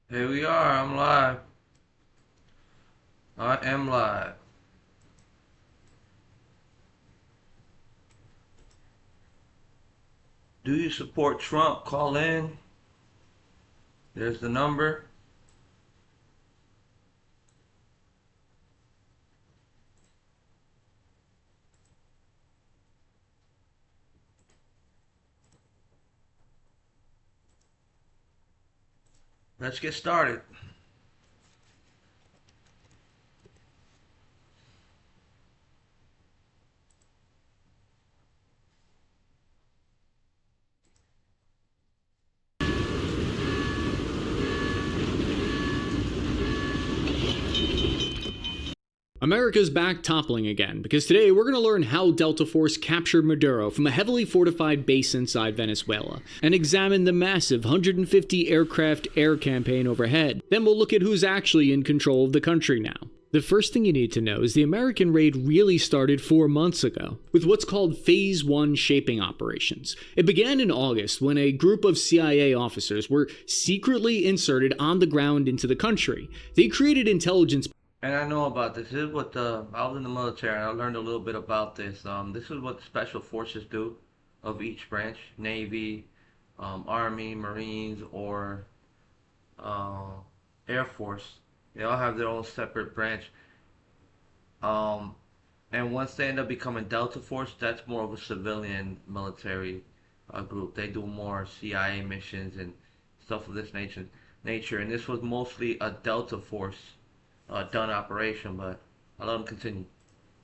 Here we are, I'm live. I am live. Do you support Trump? Call in. There's the number. Let's get started. America's back toppling again, because today we're going to learn how Delta Force captured Maduro from a heavily fortified base inside Venezuela, and examine the massive 150 aircraft air campaign overhead. Then we'll look at who's actually in control of the country now. The first thing you need to know is the American raid really started 4 months ago, with what's called Phase 1 shaping operations. It began in August when a group of CIA officers were secretly inserted on the ground into the country. They created intelligence. And I know about this. This is what I was in the military and I learned a little bit about this. This is what the special forces do of each branch: Navy, Army, Marines, or Air Force. They all have their own separate branch. And once they end up becoming Delta Force, that's more of a civilian military group. They do more CIA missions and stuff of this nature. And this was mostly a Delta Force done operation, but I'll let them continue.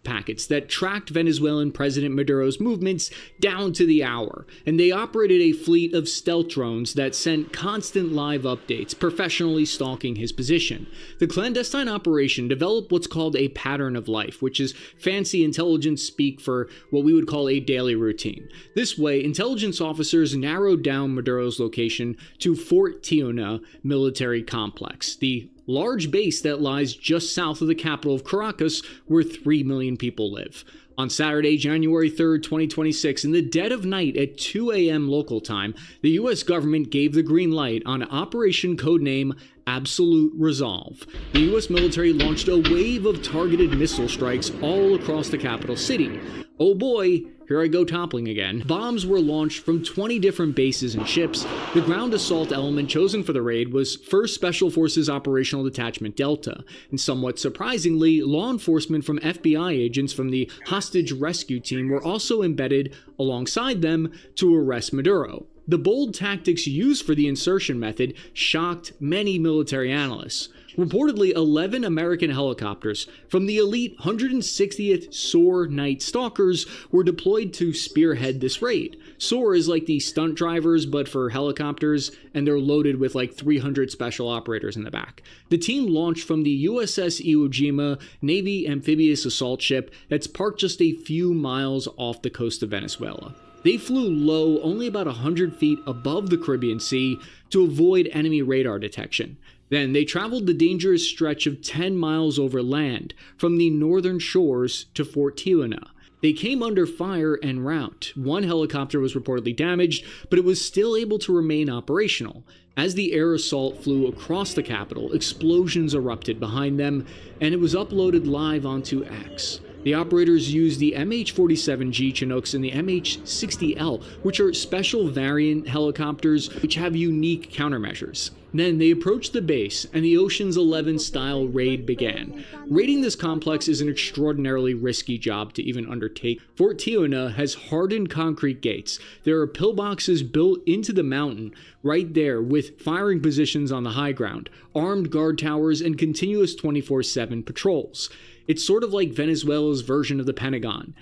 Packets that tracked Venezuelan President Maduro's movements down to the hour, and they operated a fleet of stealth drones that sent constant live updates, professionally stalking his position. The clandestine operation developed what's called a pattern of life, which is fancy intelligence speak for what we would call a daily routine. This way, intelligence officers narrowed down Maduro's location to Fort Tiuna military complex, the large base that lies just south of the capital of Caracas, where 3 million people live. On Saturday, January 3rd, 2026, in the dead of night at 2 a.m. local time, the U.S. government gave the green light on Operation Codename Absolute Resolve. The U.S. military launched a wave of targeted missile strikes all across the capital city. Oh boy, here I go toppling again. Bombs were launched from 20 different bases and ships. The ground assault element chosen for the raid was 1st Special Forces Operational Detachment Delta, and somewhat surprisingly, law enforcement from FBI agents from the hostage rescue team were also embedded alongside them to arrest Maduro. The bold tactics used for the insertion method shocked many military analysts. Reportedly, 11 American helicopters from the elite 160th SOAR Night Stalkers were deployed to spearhead this raid. SOAR is like the stunt drivers, but for helicopters, and they're loaded with like 300 special operators in the back. The team launched from the USS Iwo Jima Navy amphibious assault ship that's parked just a few miles off the coast of Venezuela. They flew low, only about 100 feet above the Caribbean Sea, to avoid enemy radar detection. Then they traveled the dangerous stretch of 10 miles over land from the northern shores to Fort Tiuna. They came under fire en route. One helicopter was reportedly damaged, but it was still able to remain operational. As the air assault flew across the capital, explosions erupted behind them, and it was uploaded live onto X. The operators used the MH-47G Chinooks and the MH-60L, which are special variant helicopters which have unique countermeasures. Then they approached the base, and the Ocean's 11 style raid began. Raiding this complex is an extraordinarily risky job to even undertake. Fort Tiuna has hardened concrete gates. There are pillboxes built into the mountain right there with firing positions on the high ground, armed guard towers, and continuous 24/7 patrols. It's sort of like Venezuela's version of the Pentagon.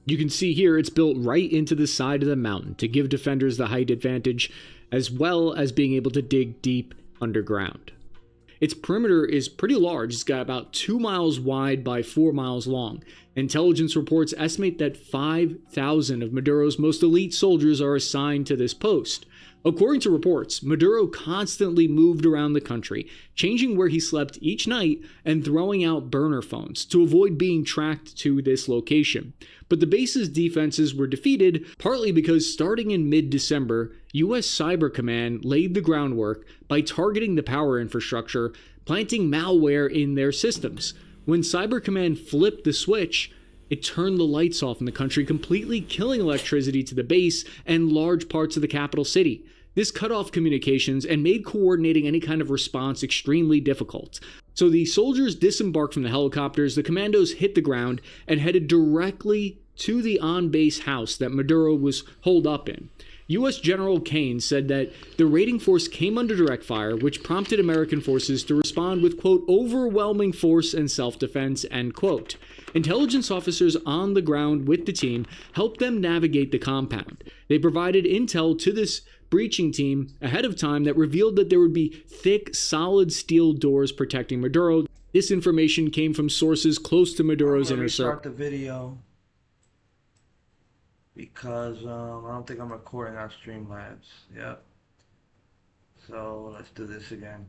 You can see here it's built right into the side of the mountain to give defenders the height advantage, as well as being able to dig deep underground. Its perimeter is pretty large. It's got about 2 miles wide by 4 miles long. Intelligence reports estimate that 5,000 of Maduro's most elite soldiers are assigned to this post. According to reports, Maduro constantly moved around the country, changing where he slept each night and throwing out burner phones to avoid being tracked to this location. But the base's defenses were defeated partly because starting in mid-December, U.S. Cyber Command laid the groundwork by targeting the power infrastructure, planting malware in their systems. When Cyber Command flipped the switch, it turned the lights off in the country, completely killing electricity to the base and large parts of the capital city. This cut off communications and made coordinating any kind of response extremely difficult. So the soldiers disembarked from the helicopters, the commandos hit the ground, and headed directly to the on-base house that Maduro was holed up in. U.S. General Kane said that the raiding force came under direct fire, which prompted American forces to respond with, quote, overwhelming force and self-defense, end quote. Intelligence officers on the ground with the team helped them navigate the compound. They provided intel to this breaching team ahead of time that revealed that there would be thick, solid steel doors protecting Maduro. This information came from sources close to Maduro's inner circle. Restart the video because I don't think I'm recording on Streamlabs. Yep. So let's do this again.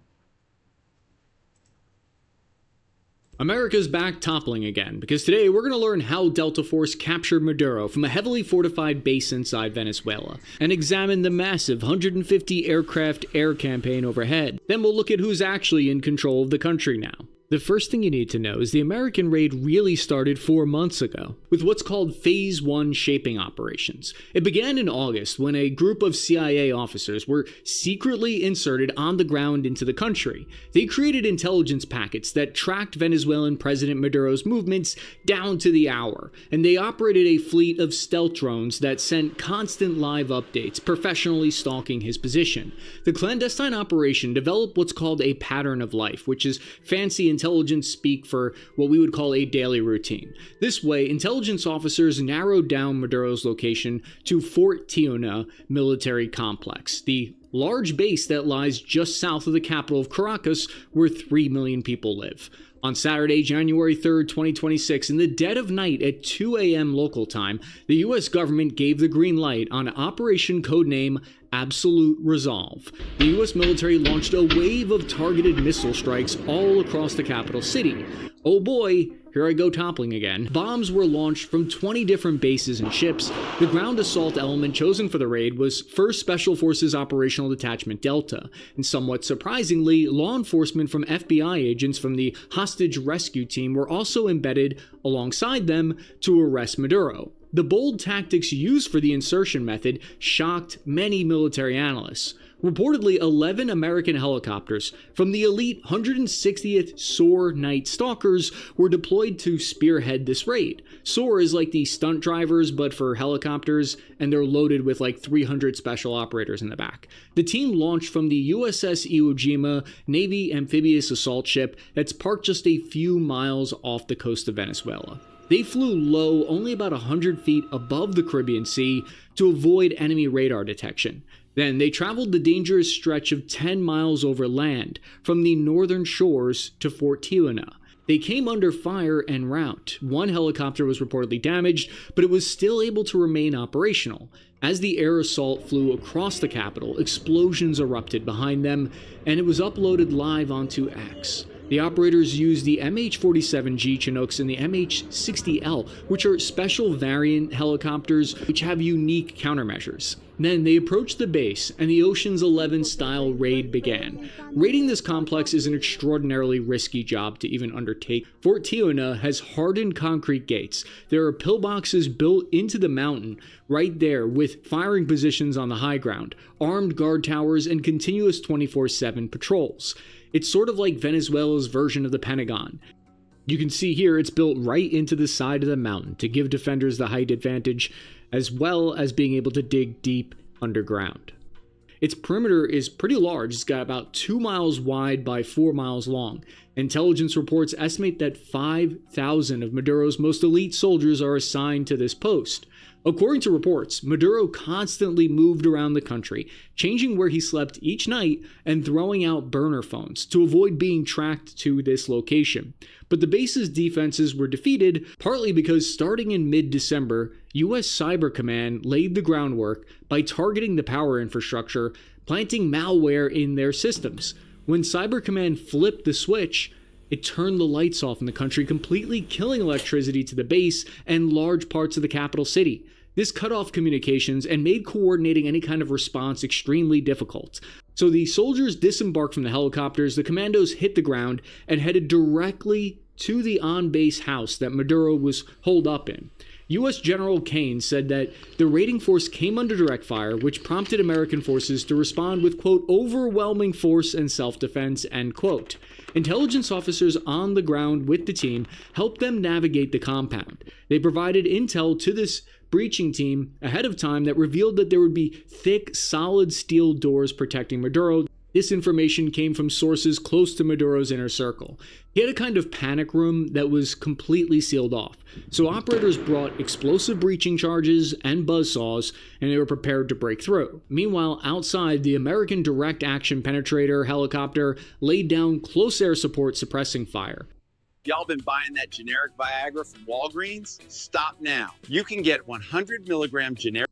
America's back toppling again, because today we're going to learn how Delta Force captured Maduro from a heavily fortified base inside Venezuela, and examine the massive 150 aircraft air campaign overhead. Then we'll look at who's actually in control of the country now. The first thing you need to know is the American raid really started 4 months ago, with what's called Phase 1 shaping operations. It began in August when a group of CIA officers were secretly inserted on the ground into the country. They created intelligence packets that tracked Venezuelan President Maduro's movements down to the hour, and they operated a fleet of stealth drones that sent constant live updates, professionally stalking his position. The clandestine operation developed what's called a pattern of life, which is fancy intelligence speak for what we would call a daily routine. This way, intelligence officers narrowed down Maduro's location to Fort Tiuna military complex, the large base that lies just south of the capital of Caracas, where 3 million people live. On Saturday, January 3rd, 2026, in the dead of night at 2 a.m. local time, the U.S. government gave the green light on Operation Codename Absolute Resolve. The U.S. military launched a wave of targeted missile strikes all across the capital city. Oh boy, here I go toppling again. Bombs were launched from 20 different bases and ships. The ground assault element chosen for the raid was 1st Special Forces Operational Detachment Delta, and somewhat surprisingly, law enforcement from FBI agents from the hostage rescue team were also embedded alongside them to arrest Maduro. The bold tactics used for the insertion method shocked many military analysts. Reportedly, 11 American helicopters from the elite 160th SOAR Night Stalkers were deployed to spearhead this raid. SOAR is like the stunt drivers, but for helicopters, and they're loaded with like 300 special operators in the back. The team launched from the USS Iwo Jima Navy amphibious assault ship that's parked just a few miles off the coast of Venezuela. They flew low, only about 100 feet above the Caribbean Sea, to avoid enemy radar detection. Then they traveled the dangerous stretch of 10 miles over land, from the northern shores to Fort Tiuna. They came under fire en route. One helicopter was reportedly damaged, but it was still able to remain operational. As the air assault flew across the capital, explosions erupted behind them, and it was uploaded live onto X. The operators used the MH-47G Chinooks and the MH-60L, which are special variant helicopters which have unique countermeasures. Then they approached the base, and the Ocean's 11-style raid began. Raiding this complex is an extraordinarily risky job to even undertake. Fort Tiuna has hardened concrete gates. There are pillboxes built into the mountain right there with firing positions on the high ground, armed guard towers, and continuous 24/7 patrols. It's sort of like Venezuela's version of the Pentagon. You can see here it's built right into the side of the mountain to give defenders the height advantage, as well as being able to dig deep underground. Its perimeter is pretty large. It's got about 2 miles wide by 4 miles long. Intelligence reports estimate that 5,000 of Maduro's most elite soldiers are assigned to this post. According to reports, Maduro constantly moved around the country, changing where he slept each night and throwing out burner phones to avoid being tracked to this location. But the base's defenses were defeated partly because starting in mid-December, US Cyber Command laid the groundwork by targeting the power infrastructure, planting malware in their systems. When Cyber Command flipped the switch, it turned the lights off in the country, completely killing electricity to the base and large parts of the capital city. This cut off communications and made coordinating any kind of response extremely difficult. So the soldiers disembarked from the helicopters, the commandos hit the ground, and headed directly to the on-base house that Maduro was holed up in. U.S. General Kane said that the raiding force came under direct fire, which prompted American forces to respond with, quote, overwhelming force and self-defense, end quote. Intelligence officers on the ground with the team helped them navigate the compound. They provided intel to this breaching team ahead of time that revealed that there would be thick, solid steel doors protecting Maduro. This information came from sources close to Maduro's inner circle. He had a kind of panic room that was completely sealed off. So operators brought explosive breaching charges and buzzsaws, and they were prepared to break through. Meanwhile, outside, the American direct action penetrator helicopter laid down close air support suppressing fire. Y'all been buying that generic Viagra from Walgreens? Stop now. You can get 100 milligram generic.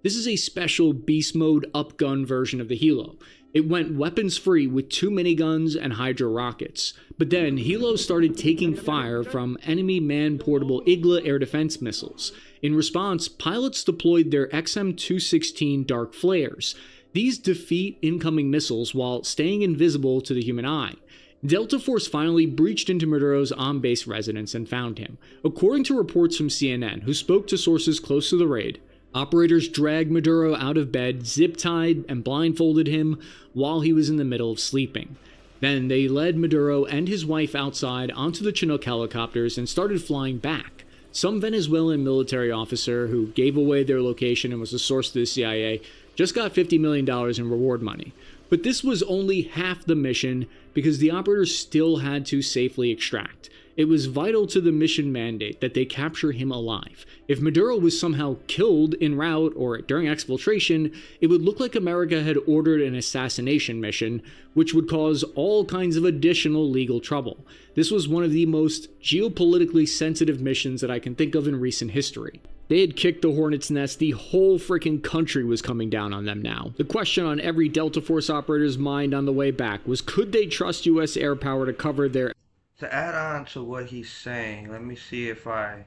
This is a special beast mode upgun version of the Hilo. It went weapons free with 2 miniguns and Hydra rockets. But then Hilo started taking fire from enemy man-portable Igla air defense missiles. In response, pilots deployed their XM216 Dark Flares. These defeat incoming missiles while staying invisible to the human eye. Delta Force finally breached into Maduro's on-base residence and found him. According to reports from CNN, who spoke to sources close to the raid, operators dragged Maduro out of bed, zip-tied, and blindfolded him while he was in the middle of sleeping. Then they led Maduro and his wife outside onto the Chinook helicopters and started flying back. Some Venezuelan military officer who gave away their location and was a source to the CIA just got $50 million in reward money. But this was only half the mission because the operators still had to safely extract. It was vital to the mission mandate that they capture him alive. If Maduro was somehow killed en route or during exfiltration, it would look like America had ordered an assassination mission, which would cause all kinds of additional legal trouble. This was one of the most geopolitically sensitive missions that I can think of in recent history. They had kicked the hornet's nest, the whole freaking country was coming down on them now. The question on every Delta Force operator's mind on the way back was, could they trust US air power to cover their... To add on to what he's saying, let me see if I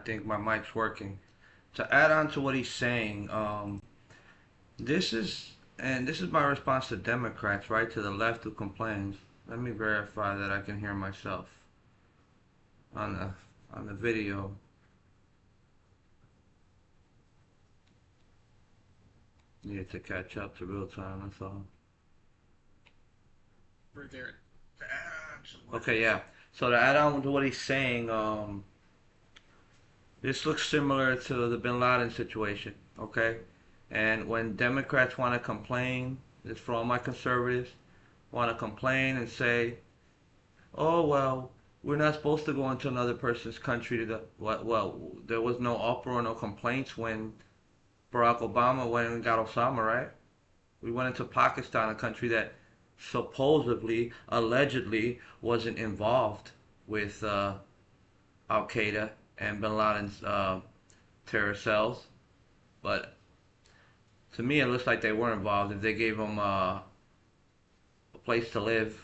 think my mic's working. To add on to what he's saying, this is my response to Democrats, right, to the left who complains. Let me verify that I can hear myself on the video. Need to catch up to real time, that's all. Right there. Okay, yeah. So to add on to what he's saying, this looks similar to the Bin Laden situation, okay? And when Democrats want to complain, this for all my conservatives, want to complain and say, oh, well, we're not supposed to go into another person's country to well, there was no uproar, no complaints when Barack Obama went and got Osama, right? We went into Pakistan, a country that supposedly, allegedly, wasn't involved with Al-Qaeda and Bin Laden's terror cells. But to me, it looks like they were involved. If they gave him a place to live,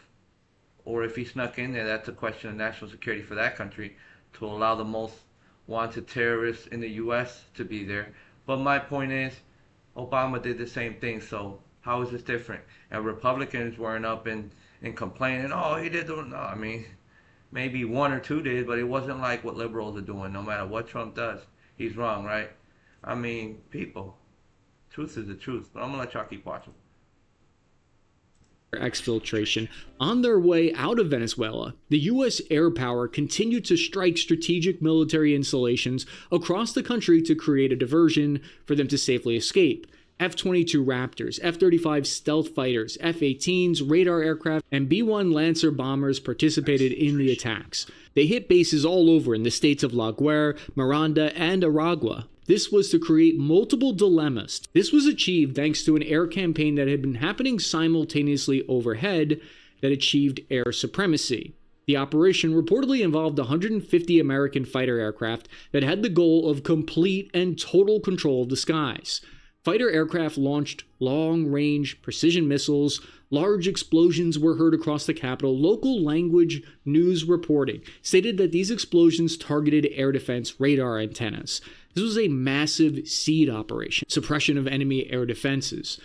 or if he snuck in there, that's a question of national security for that country to allow the most wanted terrorists in the U.S. to be there. But my point is, Obama did the same thing, so how is this different? And Republicans weren't up and complaining, oh, he did, no, I mean, maybe one or two did, but it wasn't like what liberals are doing. No matter what Trump does, he's wrong, right? I mean, people, truth is the truth, but I'm gonna let y'all keep watching. Exfiltration. On their way out of Venezuela, the U.S. air power continued to strike strategic military installations across the country to create a diversion for them to safely escape. F-22 Raptors, F-35 stealth fighters, F-18s, radar aircraft, and B-1 Lancer bombers participated in the attacks. They hit bases all over in the states of La Guerra, Miranda, and Aragua. This was to create multiple dilemmas. This was achieved thanks to an air campaign that had been happening simultaneously overhead that achieved air supremacy. The operation reportedly involved 150 American fighter aircraft that had the goal of complete and total control of the skies. Fighter aircraft launched long-range precision missiles. Large explosions were heard across the capital. Local language news reporting stated that these explosions targeted air defense radar antennas. This was a massive SEAD operation, suppression of enemy air defenses.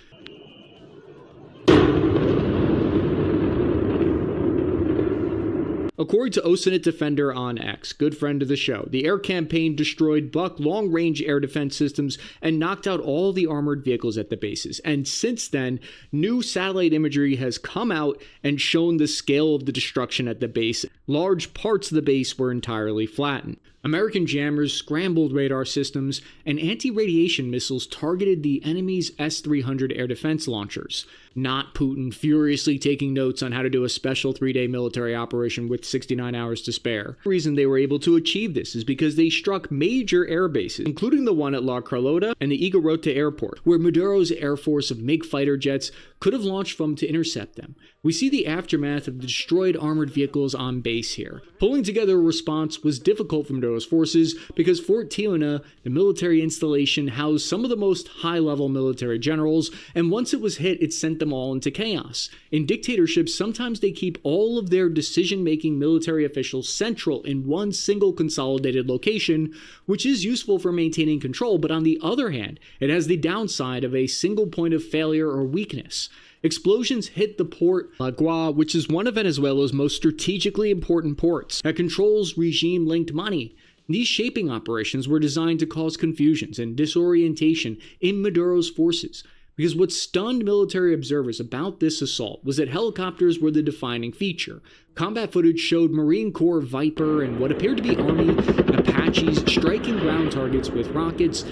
According to Oceanit Defender on X, good friend of the show, the air campaign destroyed Buck long-range air defense systems and knocked out all the armored vehicles at the bases. And since then, new satellite imagery has come out and shown the scale of the destruction at the base. Large parts of the base were entirely flattened. American jammers scrambled radar systems, and anti-radiation missiles targeted the enemy's S-300 air defense launchers. Not Putin furiously taking notes on how to do a special 3-day military operation with 69 hours to spare. The reason they were able to achieve this is because they struck major air bases, including the one at La Carlota and the Higuerota Airport, where Maduro's air force of MiG fighter jets could have launched from to intercept them. We see the aftermath of the destroyed armored vehicles on base here. Pulling together a response was difficult for Maduro's forces because Fort Tiuna, the military installation, housed some of the most high-level military generals, and once it was hit, it sent them all into chaos. In dictatorships, sometimes they keep all of their decision-making military officials central in one single consolidated location, which is useful for maintaining control, but on the other hand, it has the downside of a single point of failure or weakness. Explosions hit the port La Guaira, which is one of Venezuela's most strategically important ports that controls regime-linked money. These shaping operations were designed to cause confusions and disorientation in Maduro's forces, because what stunned military observers about this assault was that helicopters were the defining feature. Combat footage showed Marine Corps Viper and what appeared to be Army and Apaches striking ground targets with rockets.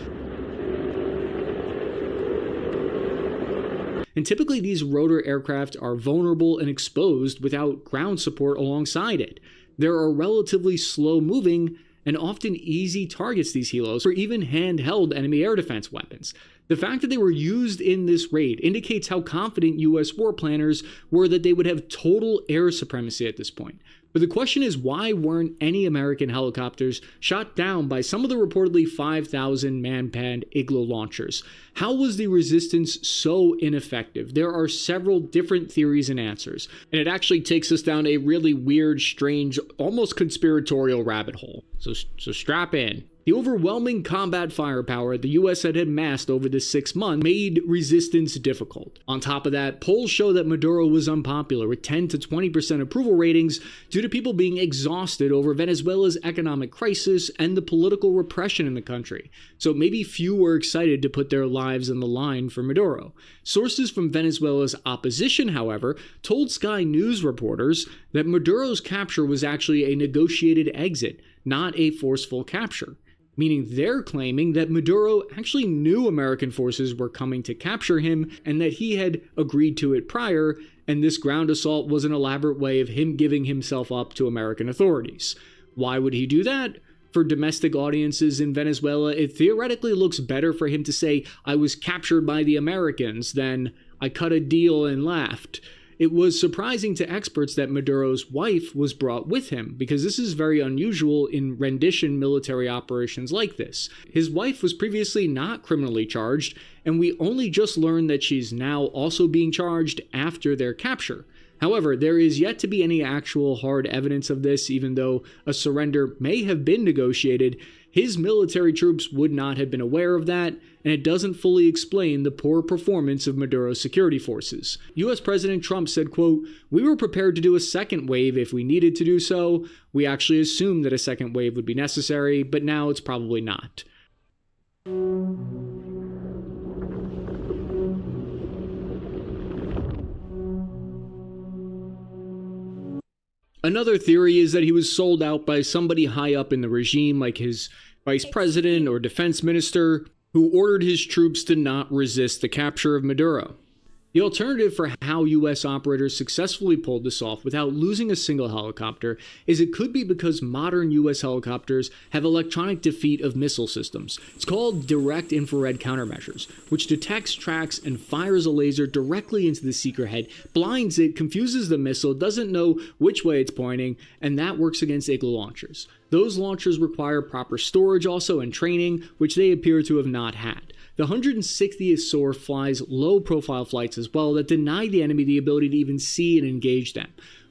And typically these rotor aircraft are vulnerable and exposed without ground support alongside it. There are relatively slow-moving and often easy targets, these helos, or even handheld enemy air defense weapons. The fact that they were used in this raid indicates how confident U.S. war planners were that they would have total air supremacy at this point. But the question is, why weren't any American helicopters shot down by some of the reportedly 5,000 man-panned Igloo launchers? How was the resistance so ineffective? There are several different theories and answers, and it actually takes us down a really weird, strange, almost conspiratorial rabbit hole. So strap in. The overwhelming combat firepower the U.S. had amassed over the 6 months made resistance difficult. On top of that, polls show that Maduro was unpopular, with 10 to 20% approval ratings due to people being exhausted over Venezuela's economic crisis and the political repression in the country. So maybe few were excited to put their lives on the line for Maduro. Sources from Venezuela's opposition, however, told Sky News reporters that Maduro's capture was actually a negotiated exit, not a forceful capture. Meaning they're claiming that Maduro actually knew American forces were coming to capture him and that he had agreed to it prior, and this ground assault was an elaborate way of him giving himself up to American authorities. Why would he do that? For domestic audiences in Venezuela, it theoretically looks better for him to say, "I was captured by the Americans," than "I cut a deal and left." It was surprising to experts that Maduro's wife was brought with him, because this is very unusual in rendition military operations like this. His wife was previously not criminally charged, and we only just learned that she's now also being charged after their capture. However, there is yet to be any actual hard evidence of this, even though a surrender may have been negotiated. His military troops would not have been aware of that, and it doesn't fully explain the poor performance of Maduro's security forces. U.S. President Trump said, quote, "We were prepared to do a second wave if we needed to do so. We actually assumed that a second wave would be necessary, but now it's probably not." Another theory is that he was sold out by somebody high up in the regime, like his vice president or defense minister. who ordered his troops to not resist the capture of Maduro. The alternative for how U.S. operators successfully pulled this off without losing a single helicopter is it could be because modern U.S. helicopters have electronic defeat of missile systems. It's called direct infrared countermeasures, which detects, tracks, and fires a laser directly into the seeker head, blinds it, confuses the missile, doesn't know which way it's pointing, and that works against Igloo launchers. Those launchers require proper storage also and training, which they appear to have not had. The 160th SOAR flies low-profile flights as well that deny the enemy the ability to even see and engage them.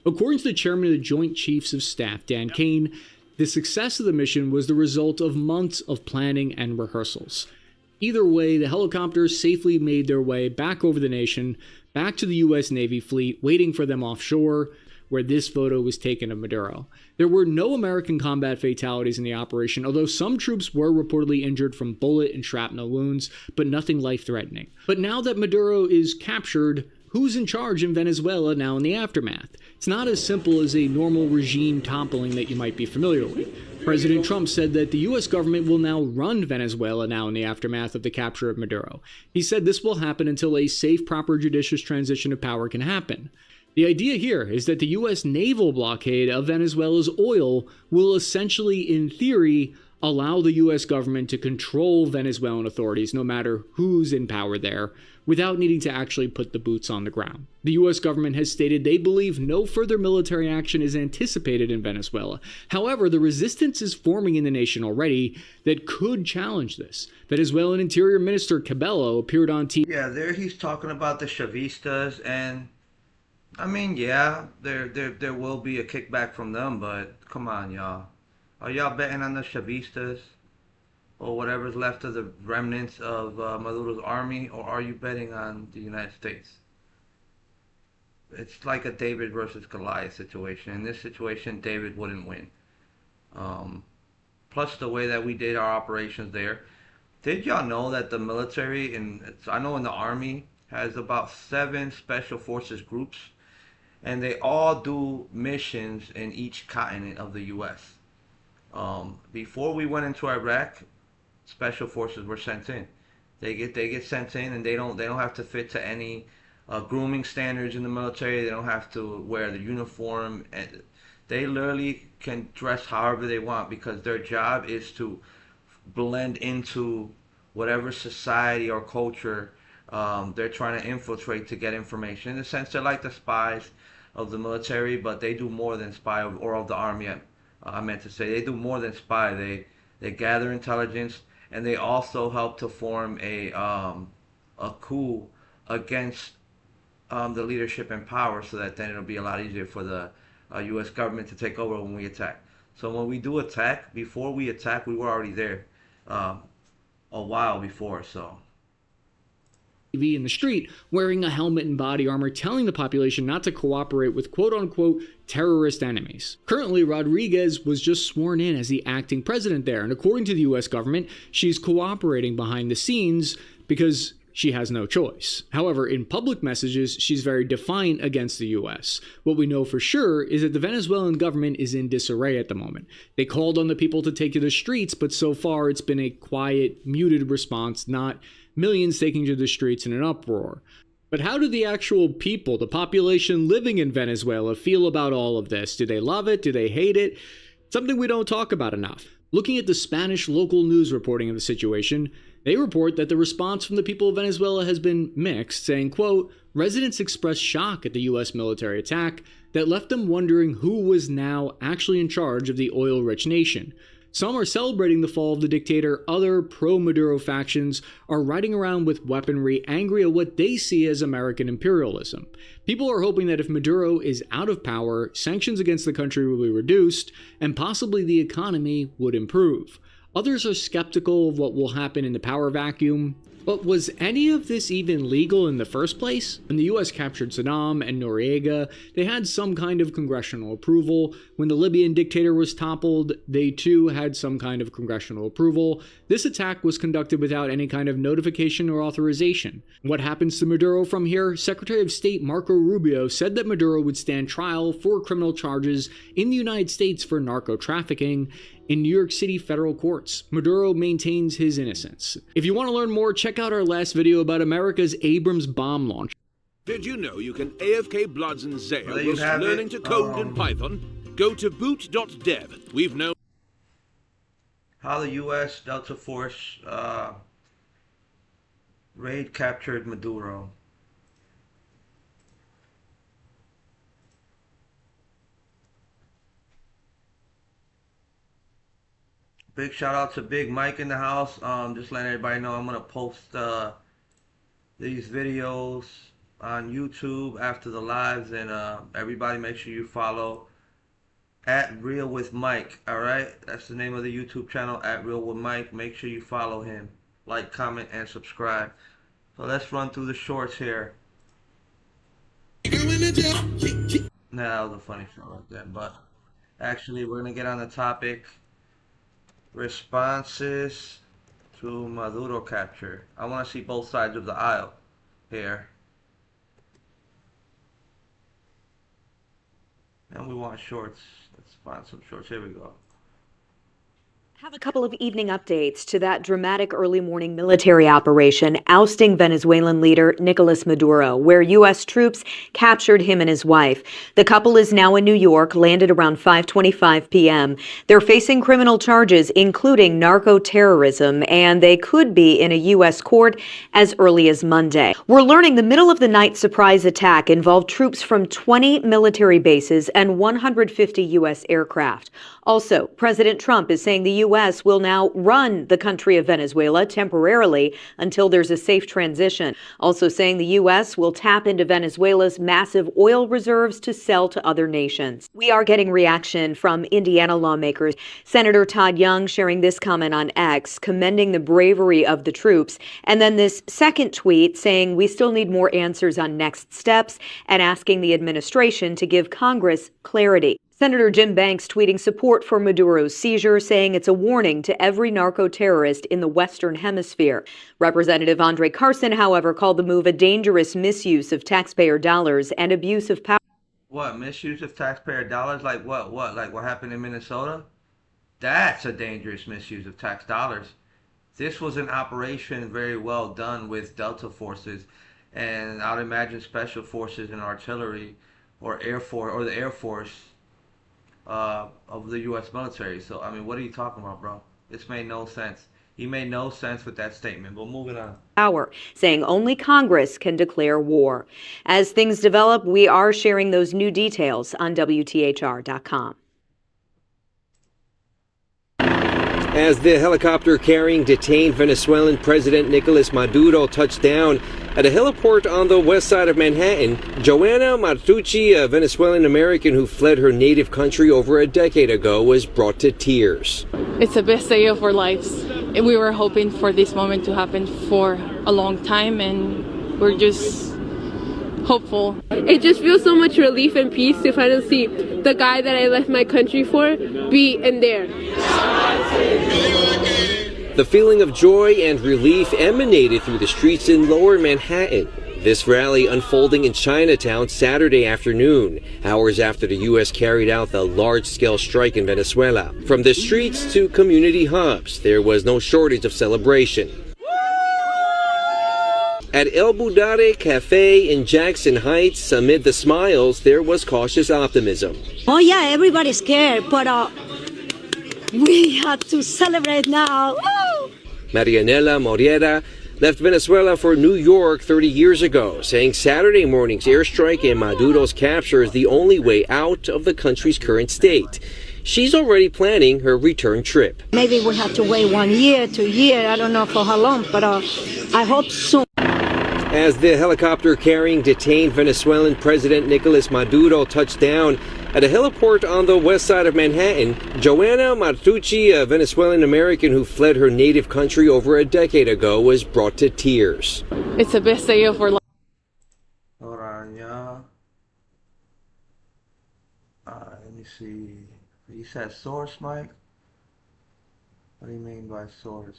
According to the chairman of the Joint Chiefs of Staff, Dan Kane, the success of the mission was the result of months of planning and rehearsals. Either way, the helicopters safely made their way back over the nation, back to the U.S. Navy fleet, waiting for them offshore, where this photo was taken of Maduro. There were no American combat fatalities in the operation, although some troops were reportedly injured from bullet and shrapnel wounds, but nothing life-threatening. But now that Maduro is captured, who's in charge in Venezuela now in the aftermath? It's not as simple as a normal regime toppling that you might be familiar with. President Trump said that the U.S. government will now run Venezuela now in the aftermath of the capture of Maduro. He said this will happen until a safe, proper, judicious transition of power can happen. The idea here is that the U.S. naval blockade of Venezuela's oil will essentially, in theory, allow the U.S. government to control Venezuelan authorities, no matter who's in power there, without needing to actually put the boots on the ground. The U.S. government has stated they believe no further military action is anticipated in Venezuela. However, the resistance is forming in the nation already that could challenge this. Venezuelan Interior Minister Cabello appeared on TV. Yeah, there he's talking about the Chavistas, and I mean, yeah, there will be a kickback from them, but come on, y'all. Are y'all betting on the Chavistas or whatever's left of the remnants of Maduro's army, or are you betting on the United States? It's like a David versus Goliath situation. In this situation, David wouldn't win. Plus the way that we did our operations there. Did y'all know that the military, I know in the army, has about 7 special forces groups, and they all do missions in each continent of the U.S. Before we went into Iraq, special forces were sent in. They get sent in, and they don't have to fit to any grooming standards in the military. They don't have to wear the uniform, and they literally can dress however they want because their job is to blend into whatever society or culture they're trying to infiltrate to get information. In a sense, they're like the spies of the military, but they do more than spy, or of the army. I meant to say they do more than spy. They gather intelligence, and they also help to form a coup against the leadership in power, so that then it'll be a lot easier for the U.S. government to take over when we attack. So when we do attack, before we attack, we were already there a while before. So. In the street wearing a helmet and body armor, telling the population not to cooperate with quote-unquote terrorist enemies. Currently, Rodriguez was just sworn in as the acting president there, and according to the U.S. government, she's cooperating behind the scenes because she has no choice. However, in public messages, she's very defiant against the U.S. What we know for sure is that the Venezuelan government is in disarray at the moment. They called on the people to take to the streets, but so far it's been a quiet, muted response, not millions taking to the streets in an uproar. But how do the actual people, the population living in Venezuela, feel about all of this? Do they love it? Do they hate it? Something we don't talk about enough. Looking at the Spanish local news reporting of the situation, they report that the response from the people of Venezuela has been mixed, saying, quote, residents expressed shock at the U.S. military attack that left them wondering who was now actually in charge of the oil-rich nation. Some are celebrating the fall of the dictator. Other pro-Maduro factions are riding around with weaponry, angry at what they see as American imperialism. People are hoping that if Maduro is out of power, sanctions against the country will be reduced, and possibly the economy would improve. Others are skeptical of what will happen in the power vacuum. But was any of this even legal in the first place? When the US captured Saddam and Noriega, they had some kind of congressional approval. When the Libyan dictator was toppled, they too had some kind of congressional approval. This attack was conducted without any kind of notification or authorization. What happens to Maduro from here? Secretary of State Marco Rubio said that Maduro would stand trial for criminal charges in the United States for narco trafficking, in New York City federal courts. Maduro maintains his innocence. If you want to learn more, check out our last video about America's Abrams bomb launch. Did you know you can AFK Bloods and Zaya Well, whilst learning to code in Python? Go to boot.dev. We've known how the U.S. Delta Force raid captured Maduro. Big shout out to Big Mike in the house. Just letting everybody know I'm gonna post these videos on YouTube after the lives, and everybody make sure you follow at Real with Mike. All right, that's the name of the YouTube channel, at Real with Mike. Make sure you follow him, like, comment, and subscribe. So let's run through the shorts here. Nah, that was a funny short right there, but actually we're gonna get on the topic. Responses to Maduro capture. I want to see both sides of the aisle here. And we want shorts. Let's find some shorts. Here we go. Have a couple of evening updates to that dramatic early morning military operation ousting Venezuelan leader Nicolas Maduro, where U.S. troops captured him and his wife. The couple is now in New York, landed around 5:25 p.m. They're facing criminal charges, including narco-terrorism, and they could be in a U.S. court as early as Monday. We're learning the middle-of-the-night surprise attack involved troops from 20 military bases and 150 U.S. aircraft. Also, President Trump is saying the U.S. will now run the country of Venezuela temporarily until there's a safe transition. Also saying the U.S. will tap into Venezuela's massive oil reserves to sell to other nations. We are getting reaction from Indiana lawmakers. Senator Todd Young sharing this comment on X, commending the bravery of the troops. And then this second tweet saying we still need more answers on next steps and asking the administration to give Congress clarity. Senator Jim Banks tweeting support for Maduro's seizure, saying it's a warning to every narco-terrorist in the Western Hemisphere. Representative Andre Carson, however, called the move a dangerous misuse of taxpayer dollars and abuse of power. What, misuse of taxpayer dollars? Like what? Like what happened in Minnesota? That's a dangerous misuse of tax dollars. This was an operation very well done with Delta forces, and I would imagine special forces and artillery, or Air Force, or the Air Force. Of the U.S. military. So, I mean, what are you talking about, bro? This made no sense. He made no sense with that statement. But moving on. Power, saying only Congress can declare war. As things develop, we are sharing those new details on WTHR.com. As the helicopter carrying detained Venezuelan President Nicolas Maduro touched down at a heliport on the west side of Manhattan, Joanna Martucci, a Venezuelan American who fled her native country over a decade ago, was brought to tears. It's the best day of our lives. We were hoping for this moment to happen for a long time, and we're just hopeful. It just feels so much relief and peace to finally see the guy that I left my country for be in there. The feeling of joy and relief emanated through the streets in Lower Manhattan. This rally unfolding in Chinatown Saturday afternoon, hours after the U.S. carried out the large-scale strike in Venezuela. From the streets to community hubs, there was no shortage of celebration. At El Budare Cafe in Jackson Heights, amid the smiles, there was cautious optimism. Oh yeah, everybody's scared, but we have to celebrate now. Woo! Marianela Moriera left Venezuela for New York 30 years ago, saying Saturday morning's airstrike and Maduro's capture is the only way out of the country's current state. She's already planning her return trip. Maybe we have to wait 1 year, 2 years, I don't know for how long, but I hope soon. As the helicopter carrying detained Venezuelan President Nicolas Maduro touched down at a heliport on the west side of Manhattan, Joanna Martucci, a Venezuelan American who fled her native country over a decade ago, was brought to tears. It's the best day of our lives. Hold on, y'all. Let me see. You said source, Mike? What do you mean by source?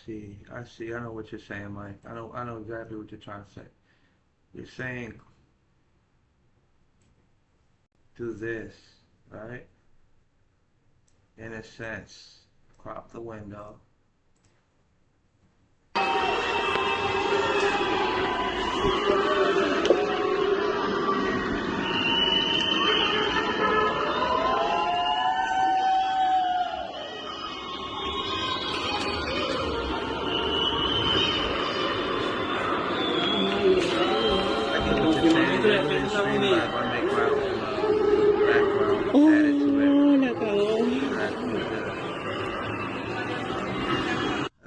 see. I see. I know what you're saying, Mike. I know exactly what you're trying to say. You're saying do this, right? In a sense, crop the window.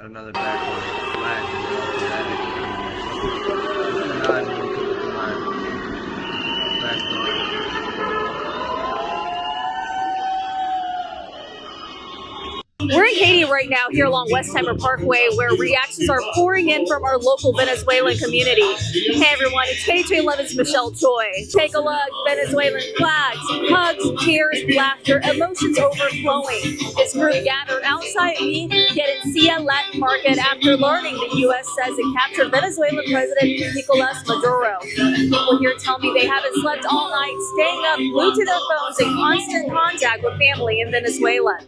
Another background flash and then after that I can pretty much not even to look at my background. We're in Katy right now, here along Westheimer Parkway, where reactions are pouring in from our local Venezuelan community. Hey everyone, it's KJ11's Michelle Choi. Take a look, Venezuelan flags, hugs, tears, laughter, emotions overflowing. This group gathered outside the Querencia Latin Market after learning the U.S. says it captured Venezuelan President Nicolas Maduro. People here tell me they haven't slept all night, staying up glued to their phones in constant contact with family in Venezuela.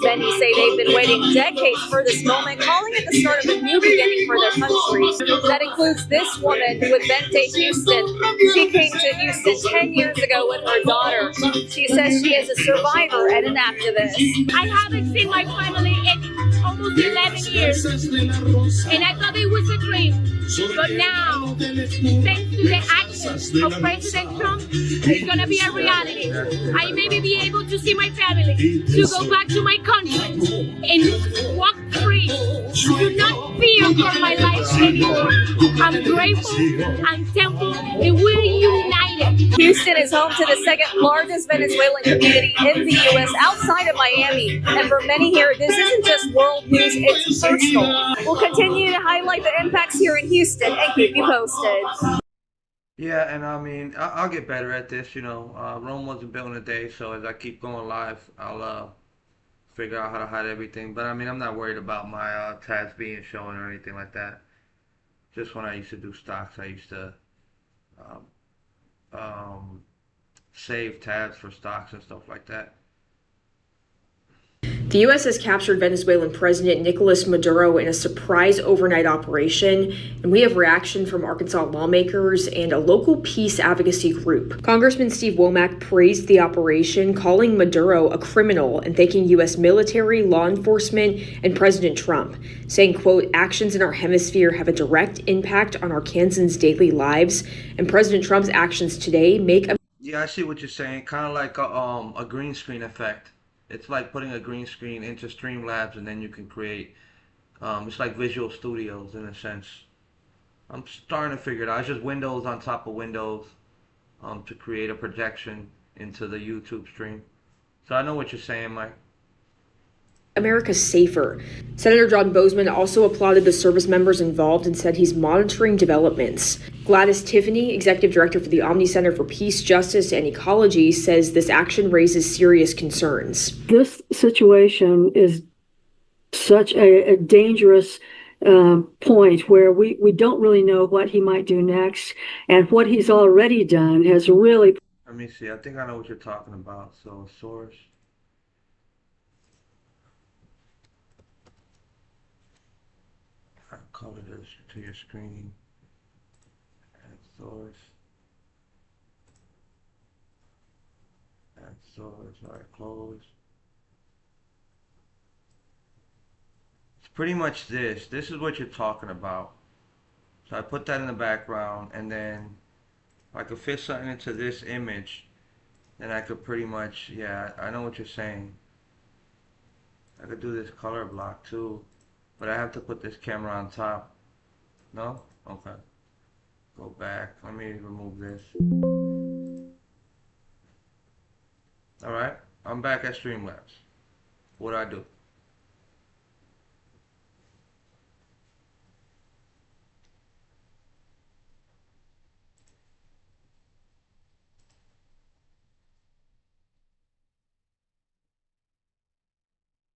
Many say they've been waiting decades for this moment, calling it the start of a new beginning for their country. That includes this woman with Vente Houston. She came to Houston 10 years ago with her daughter. She says she is a survivor and an activist. I haven't seen my family in almost 11 years, and I thought it was a dream. But now, thanks to the actions of President Trump, it's going to be a reality. I may be able to see my family, to go back to my country, and walk free. Do not fear for my life anymore. I'm grateful, I'm thankful, and we're united. Houston is home to the second largest Venezuelan community in the U.S. outside of Miami. And for many here, this isn't just world news, it's personal. We'll continue to highlight the impacts here in Houston and keep you posted. Yeah, and I mean, I'll get better at this, you know. Rome wasn't built in a day, so as I keep going live, I'll figure out how to hide everything. But I mean, I'm not worried about my tabs being shown or anything like that. Just when I used to do stocks, I used to save tabs for stocks and stuff like that. The U.S. has captured Venezuelan President Nicolas Maduro in a surprise overnight operation, and we have reaction from Arkansas lawmakers and a local peace advocacy group. Congressman Steve Womack praised the operation, calling Maduro a criminal and thanking U.S. military, law enforcement, and President Trump, saying, quote, actions in our hemisphere have a direct impact on Arkansans' daily lives, and President Trump's actions today make a... Yeah, I see what you're saying. Kind of like a green screen effect. It's like putting a green screen into Streamlabs and then you can create, it's like Visual Studios in a sense. I'm starting to figure it out. It's just windows on top of windows to create a projection into the YouTube stream. So I know what you're saying, Mike. America safer. Senator John Boozman also applauded the service members involved and said he's monitoring developments. Gladys Tiffany, executive director for the Omni Center for Peace, Justice, and Ecology, says this action raises serious concerns. This situation is such a dangerous point where we don't really know what he might do next, and what he's already done has really... Let me see. I think I know what you're talking about. So, source. Color this to your screen. Add source. Add source. Alright, close. It's pretty much this. This is what you're talking about. So I put that in the background, and then if I could fit something into this image, then I could pretty much, yeah, I know what you're saying. I could do this color block too. But I have to put this camera on top. No? Okay. Go back. Let me remove this. Alright. I'm back at Streamlabs. What do I do?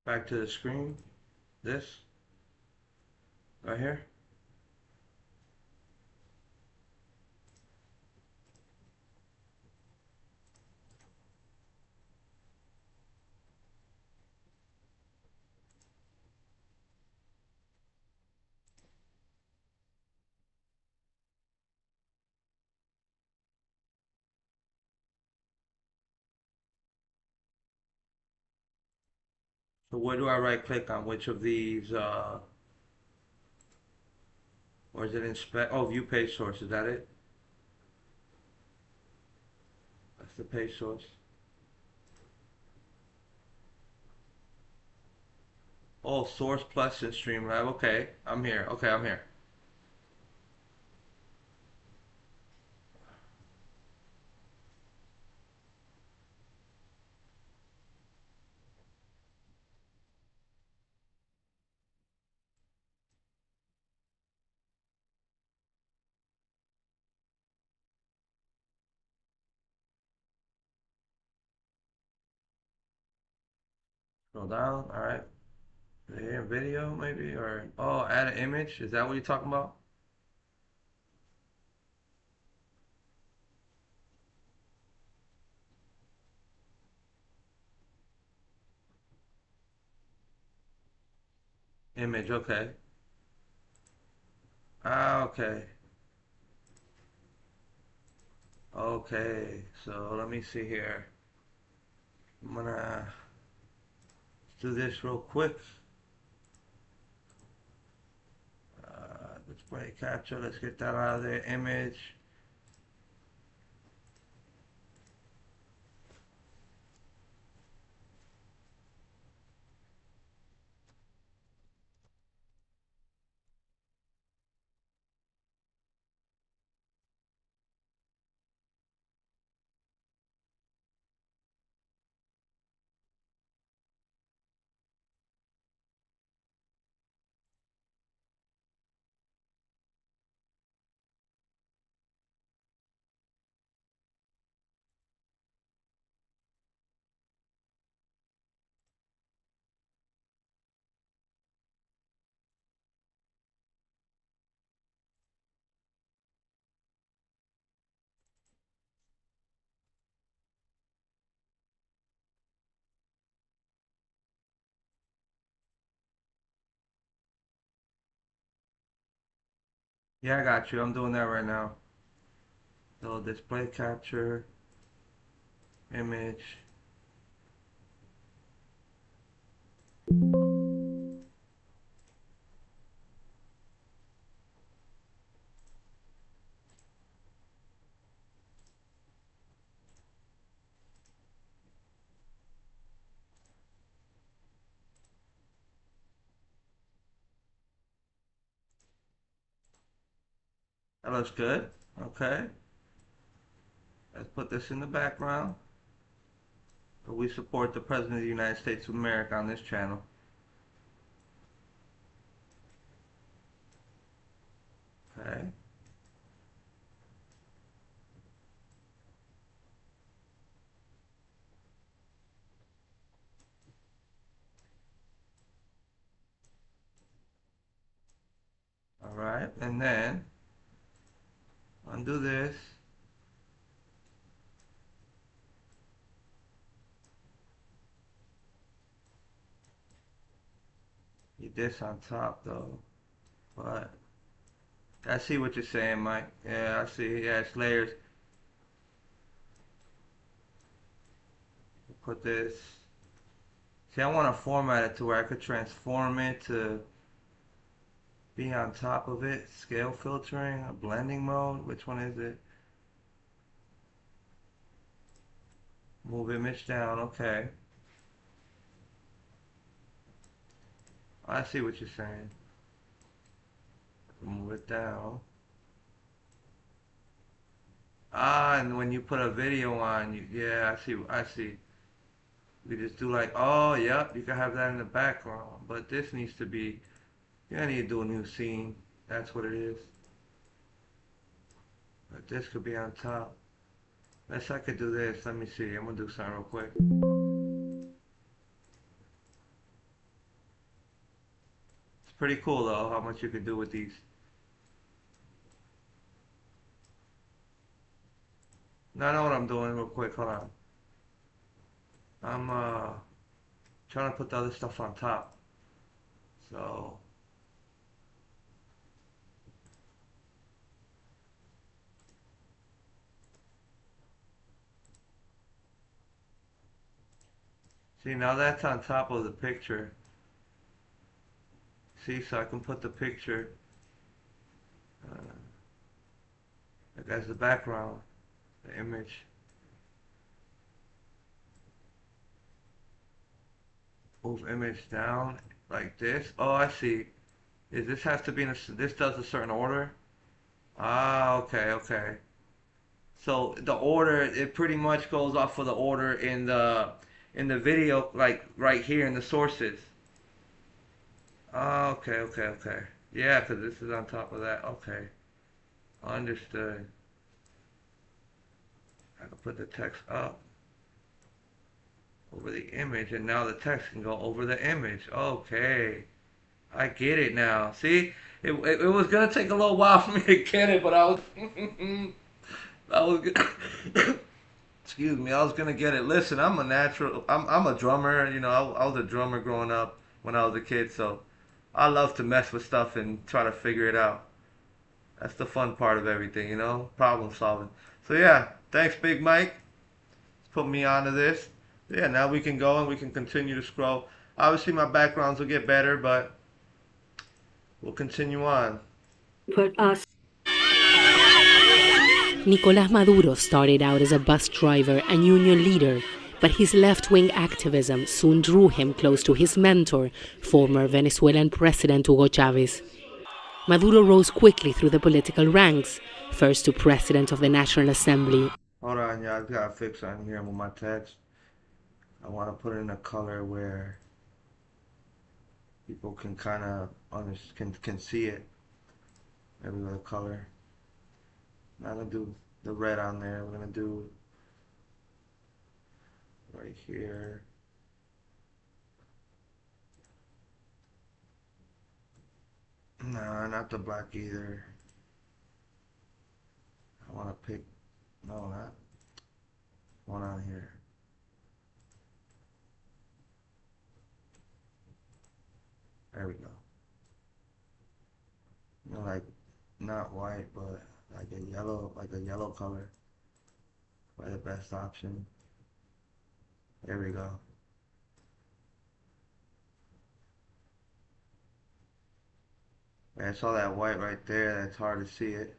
Back to the screen. This. Right here. So where do I right click on which of these, or is it inspect? Oh, view page source, is that it? That's the page source. Oh, source plus in Streamlab. Okay, I'm here. Okay, I'm here. Scroll down. All right. Here, video maybe, or oh, add an image. Is that what you're talking about? Image. Okay. Ah, okay. Okay. So let me see here. I'm gonna do this real quick. Display capture. Let's get that out of there. Image. Yeah, I got you. I'm doing that right now. So display capture, image. That looks good. Okay. Let's put this in the background. We support the President of the United States of America on this channel. Okay. Alright, and then undo this. Need this on top though. But I see what you're saying, Mike. Yeah, I see. Yeah, it's layers. Put this. See, I want to format it to where I could transform it to be on top of it. Scale filtering, a blending mode. Which one is it? Move image down. Okay. I see what you're saying. Move it down. Ah, and when you put a video on, yeah, I see. We just do like, oh, yep, you can have that in the background. But this needs to be, you need to do a new scene. That's what it is. But this could be on top. Unless I could do this. Let me see. I'm going to do something real quick. pretty cool though, how much you can do with these. Now I know what I'm doing real quick, hold on. I'm trying to put the other stuff on top. So see, now that's on top of the picture. See, so I can put the picture like as the background, the image. Move image down like this. Oh, I see. This has to be in this does a certain order. Ah, okay, okay. So the order, it pretty much goes off of the order in the video, like right here in the sources. Oh, okay, okay, okay. Yeah, because this is on top of that. Okay. Understood. I can put the text up over the image, and now the text can go over the image. Okay. I get it now. See? It was going to take a little while for me to get it, but I was excuse me, I was going to get it. Listen, I'm a drummer, you know, I was a drummer growing up when I was a kid, so I love to mess with stuff and try to figure it out. That's the fun part of everything, you know, problem solving. So yeah, thanks Big Mike. Put me onto this. Yeah, now we can go and we can continue to scroll. Obviously my backgrounds will get better, but we'll continue on. Put us. Nicolás Maduro started out as a bus driver and union leader, but his left-wing activism soon drew him close to his mentor, former Venezuelan President Hugo Chavez. Maduro rose quickly through the political ranks, first to President of the National Assembly. Hold on, y'all, I gotta fix on here with my text. I want to put it in a color where people can kind of can see it. Maybe with a color. I'm gonna do the red on there. We're gonna do right here. No, not the black either. I want to pick, no, not one on here. There we go. You know, like not white, but like a yellow color. Probably the best option. There we go. I saw that white right there. That's hard to see it.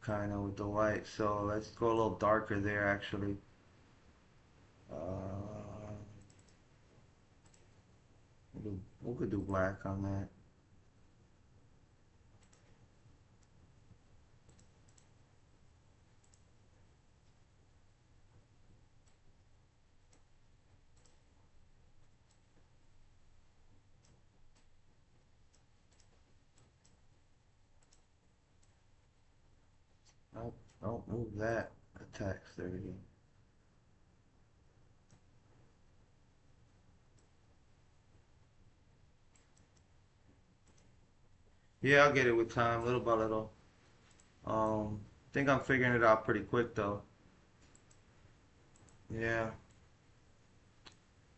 Kind of with the white. So let's go a little darker there actually. We could do black on that. Don't move that text. There we go. Yeah, I'll get it with time, little by little. Think I'm figuring it out pretty quick though. Yeah.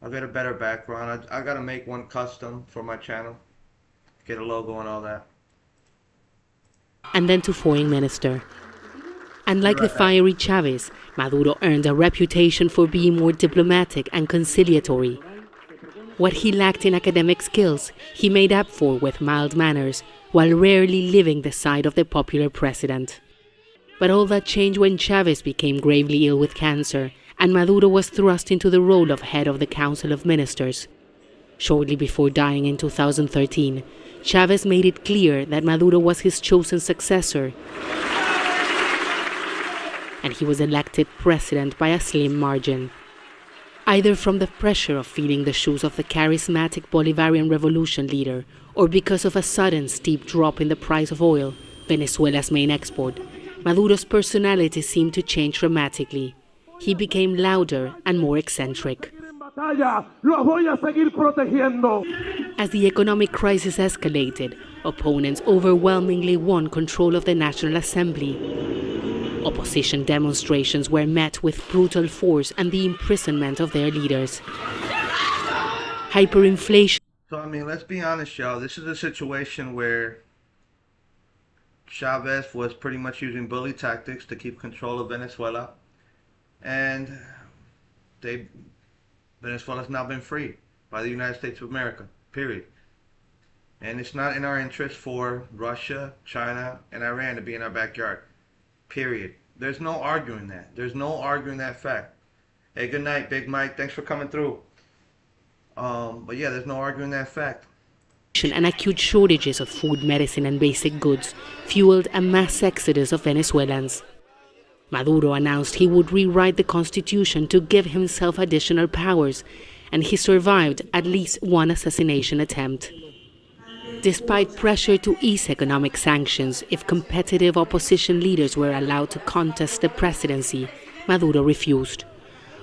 I'll get a better background. I gotta make one custom for my channel. Get a logo and all that. And then to foreign minister. Unlike the fiery Chavez, Maduro earned a reputation for being more diplomatic and conciliatory. What he lacked in academic skills, he made up for with mild manners, while rarely leaving the side of the popular president. But all that changed when Chavez became gravely ill with cancer, and Maduro was thrust into the role of head of the Council of Ministers. Shortly before dying in 2013, Chavez made it clear that Maduro was his chosen successor, and he was elected president by a slim margin. Either from the pressure of filling the shoes of the charismatic Bolivarian revolution leader, or because of a sudden steep drop in the price of oil, Venezuela's main export, Maduro's personality seemed to change dramatically. He became louder and more eccentric. batalla, los voy a seguir protegiendo. As the economic crisis escalated, opponents overwhelmingly won control of the National Assembly. Opposition demonstrations were met with brutal force and the imprisonment of their leaders. Hyperinflation. So, I mean, let's be honest, y'all. This is a situation where Chavez was pretty much using bully tactics to keep control of Venezuela. And Venezuela's now been freed by the United States of America, period. And it's not in our interest for Russia, China, and Iran to be in our backyard, period. There's no arguing that. There's no arguing that fact. Hey, good night, Big Mike. Thanks for coming through. But yeah, there's no arguing that fact. And acute shortages of food, medicine, and basic goods fueled a mass exodus of Venezuelans. Maduro announced he would rewrite the constitution to give himself additional powers, and he survived at least one assassination attempt. Despite pressure to ease economic sanctions if competitive opposition leaders were allowed to contest the presidency, Maduro refused.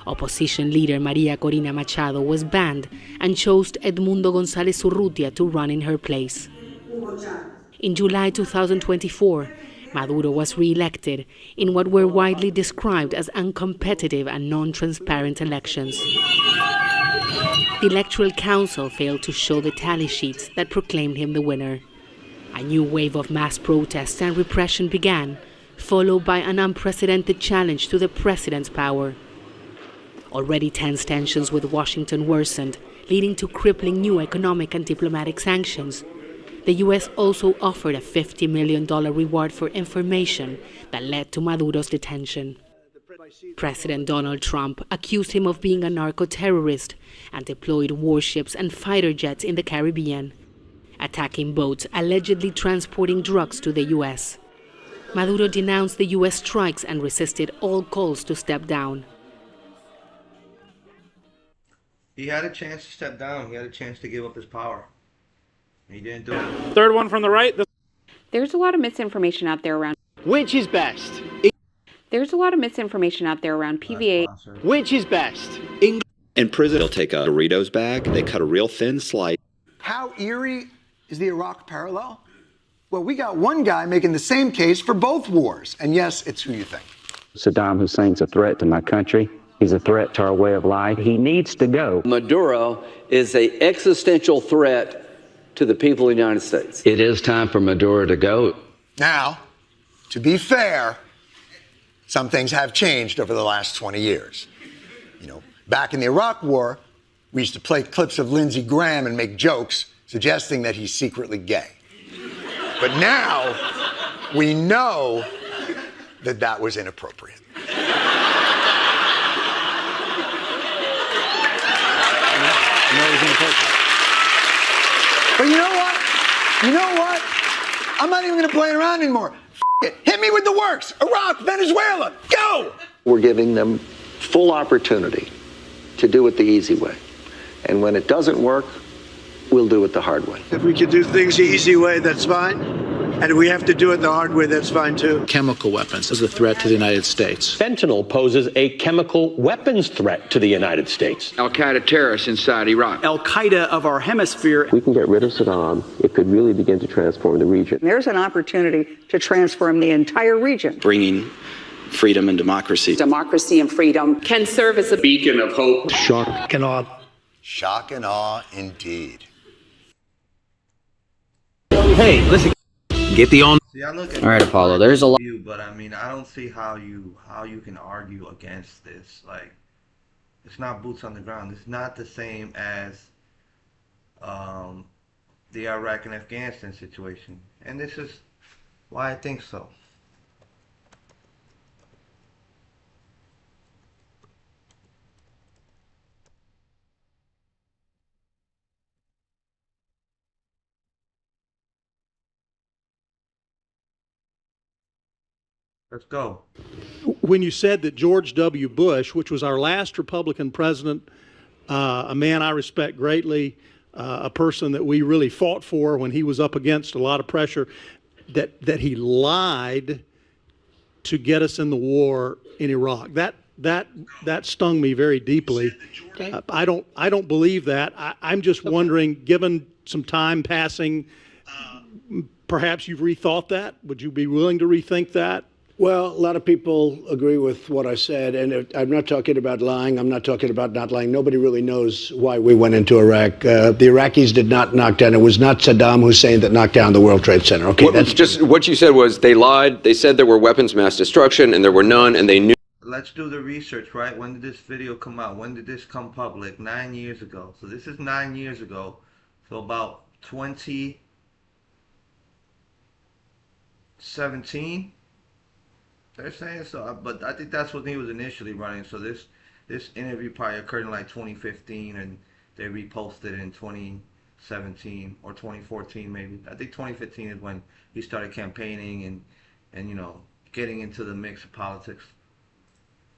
Opposition leader Maria Corina Machado was banned and chose Edmundo González Urrutia to run in her place. In July 2024, Maduro was re-elected in what were widely described as uncompetitive and non-transparent elections. The Electoral Council failed to show the tally sheets that proclaimed him the winner. A new wave of mass protests and repression began, followed by an unprecedented challenge to the president's power. Already tense tensions with Washington worsened, leading to crippling new economic and diplomatic sanctions. The U.S. also offered a $50 million reward for information that led to Maduro's detention. President Donald Trump accused him of being a narco-terrorist and deployed warships and fighter jets in the Caribbean, attacking boats allegedly transporting drugs to the U.S. Maduro denounced the U.S. strikes and resisted all calls to step down. He had a chance to step down. He had a chance to give up his power. He didn't do it. Third one from the right. There's a lot of misinformation out there around. Which is best? There's a lot of misinformation out there around PVA. Which is best? In prison, they'll take a Doritos bag, they cut a real thin slice. How eerie is the Iraq parallel? Well, we got one guy making the same case for both wars. And yes, it's who you think. Saddam Hussein's a threat to my country. He's a threat to our way of life. He needs to go. Maduro is an existential threat to the people of the United States. It is time for Maduro to go. Now, to be fair, some things have changed over the last 20 years. You know, back in the Iraq War, we used to play clips of Lindsey Graham and make jokes suggesting that he's secretly gay. But now, we know that that was inappropriate. But you know what? You know what? I'm not even going to play around anymore. It. Hit me with the works. Iraq, Venezuela, go! We're giving them full opportunity to do it the easy way. And when it doesn't work, we'll do it the hard way. If we can do things the easy way, that's fine. And if we have to do it the hard way, that's fine too. Chemical weapons is a threat to the United States. Fentanyl poses a chemical weapons threat to the United States. Al-Qaeda terrorists inside Iraq. Al-Qaeda of our hemisphere. We can get rid of Saddam. It could really begin to transform the region. There's an opportunity to transform the entire region. Bringing freedom and democracy. Democracy and freedom can serve as a beacon of hope. Shock and awe. Shock and awe indeed. Hey, listen. Get the on. See, I look at all right, Apollo. There's a lot. But I mean, I don't see how you can argue against this. Like, it's not boots on the ground. It's not the same as the Iraq and Afghanistan situation, and this is why I think so. Let's go. When you said that George W. Bush, which was our last Republican president, a man I respect greatly, a person that we really fought for when he was up against a lot of pressure, that he lied to get us in the war in Iraq. that stung me very deeply. I don't believe that. I'm just wondering, given some time passing, perhaps you've rethought that. Would you be willing to rethink that? Well, a lot of people agree with what I said, and I'm not talking about lying. I'm not talking about not lying. Nobody really knows why we went into Iraq. The Iraqis did not knock down. It was not Saddam Hussein that knocked down the World Trade Center. Okay, that's just what you said was they lied. They said there were weapons of mass destruction, and there were none, and they knew. Let's do the research, right? When did this video come out? When did this come public? 9 years ago. So this is 9 years ago. So about 2017. They're saying so, but I think that's when he was initially running. So this interview probably occurred in like 2015, and they reposted in 2017 or 2014 maybe. I think 2015 is when he started campaigning and you know, getting into the mix of politics.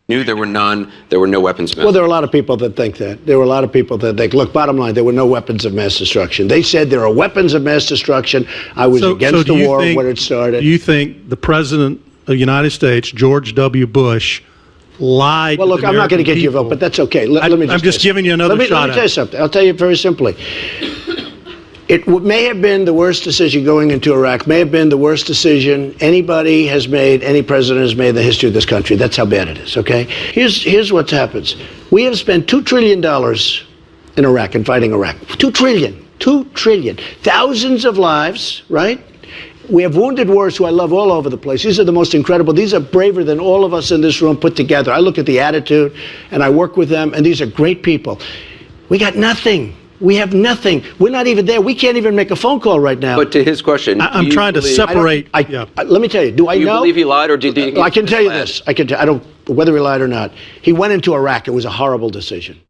Knew there were none. There were no weapons of mass. Well, there are a lot of people that think that. There were a lot of people that think, look, bottom line, there were no weapons of mass destruction. They said there are weapons of mass destruction. I was against the war when it started. Do you think the President of the United States, George W. Bush, lied? Well, look, I'm not going to get you a vote, but that's okay. Let me I'm just giving you another shot. Let me tell you something. I'll tell you very simply. It may have been the worst decision going into Iraq, may have been the worst decision anybody has made, any president has made in the history of this country. That's how bad it is, okay? Here's what happens. We have spent $2 trillion in Iraq and fighting Iraq. $2 trillion. Thousands of lives, right? We have wounded warriors who I love all over the place. These are the most incredible. These are braver than all of us in this room put together. I look at the attitude and I work with them, and these are great people. We got nothing. We have nothing. We're not even there. We can't even make a phone call right now. But to his question, I'm trying to separate. Let me tell you. Do I know? Do you believe he lied, or did he? I can tell you this. I don't whether he lied or not. He went into Iraq. It was a horrible decision.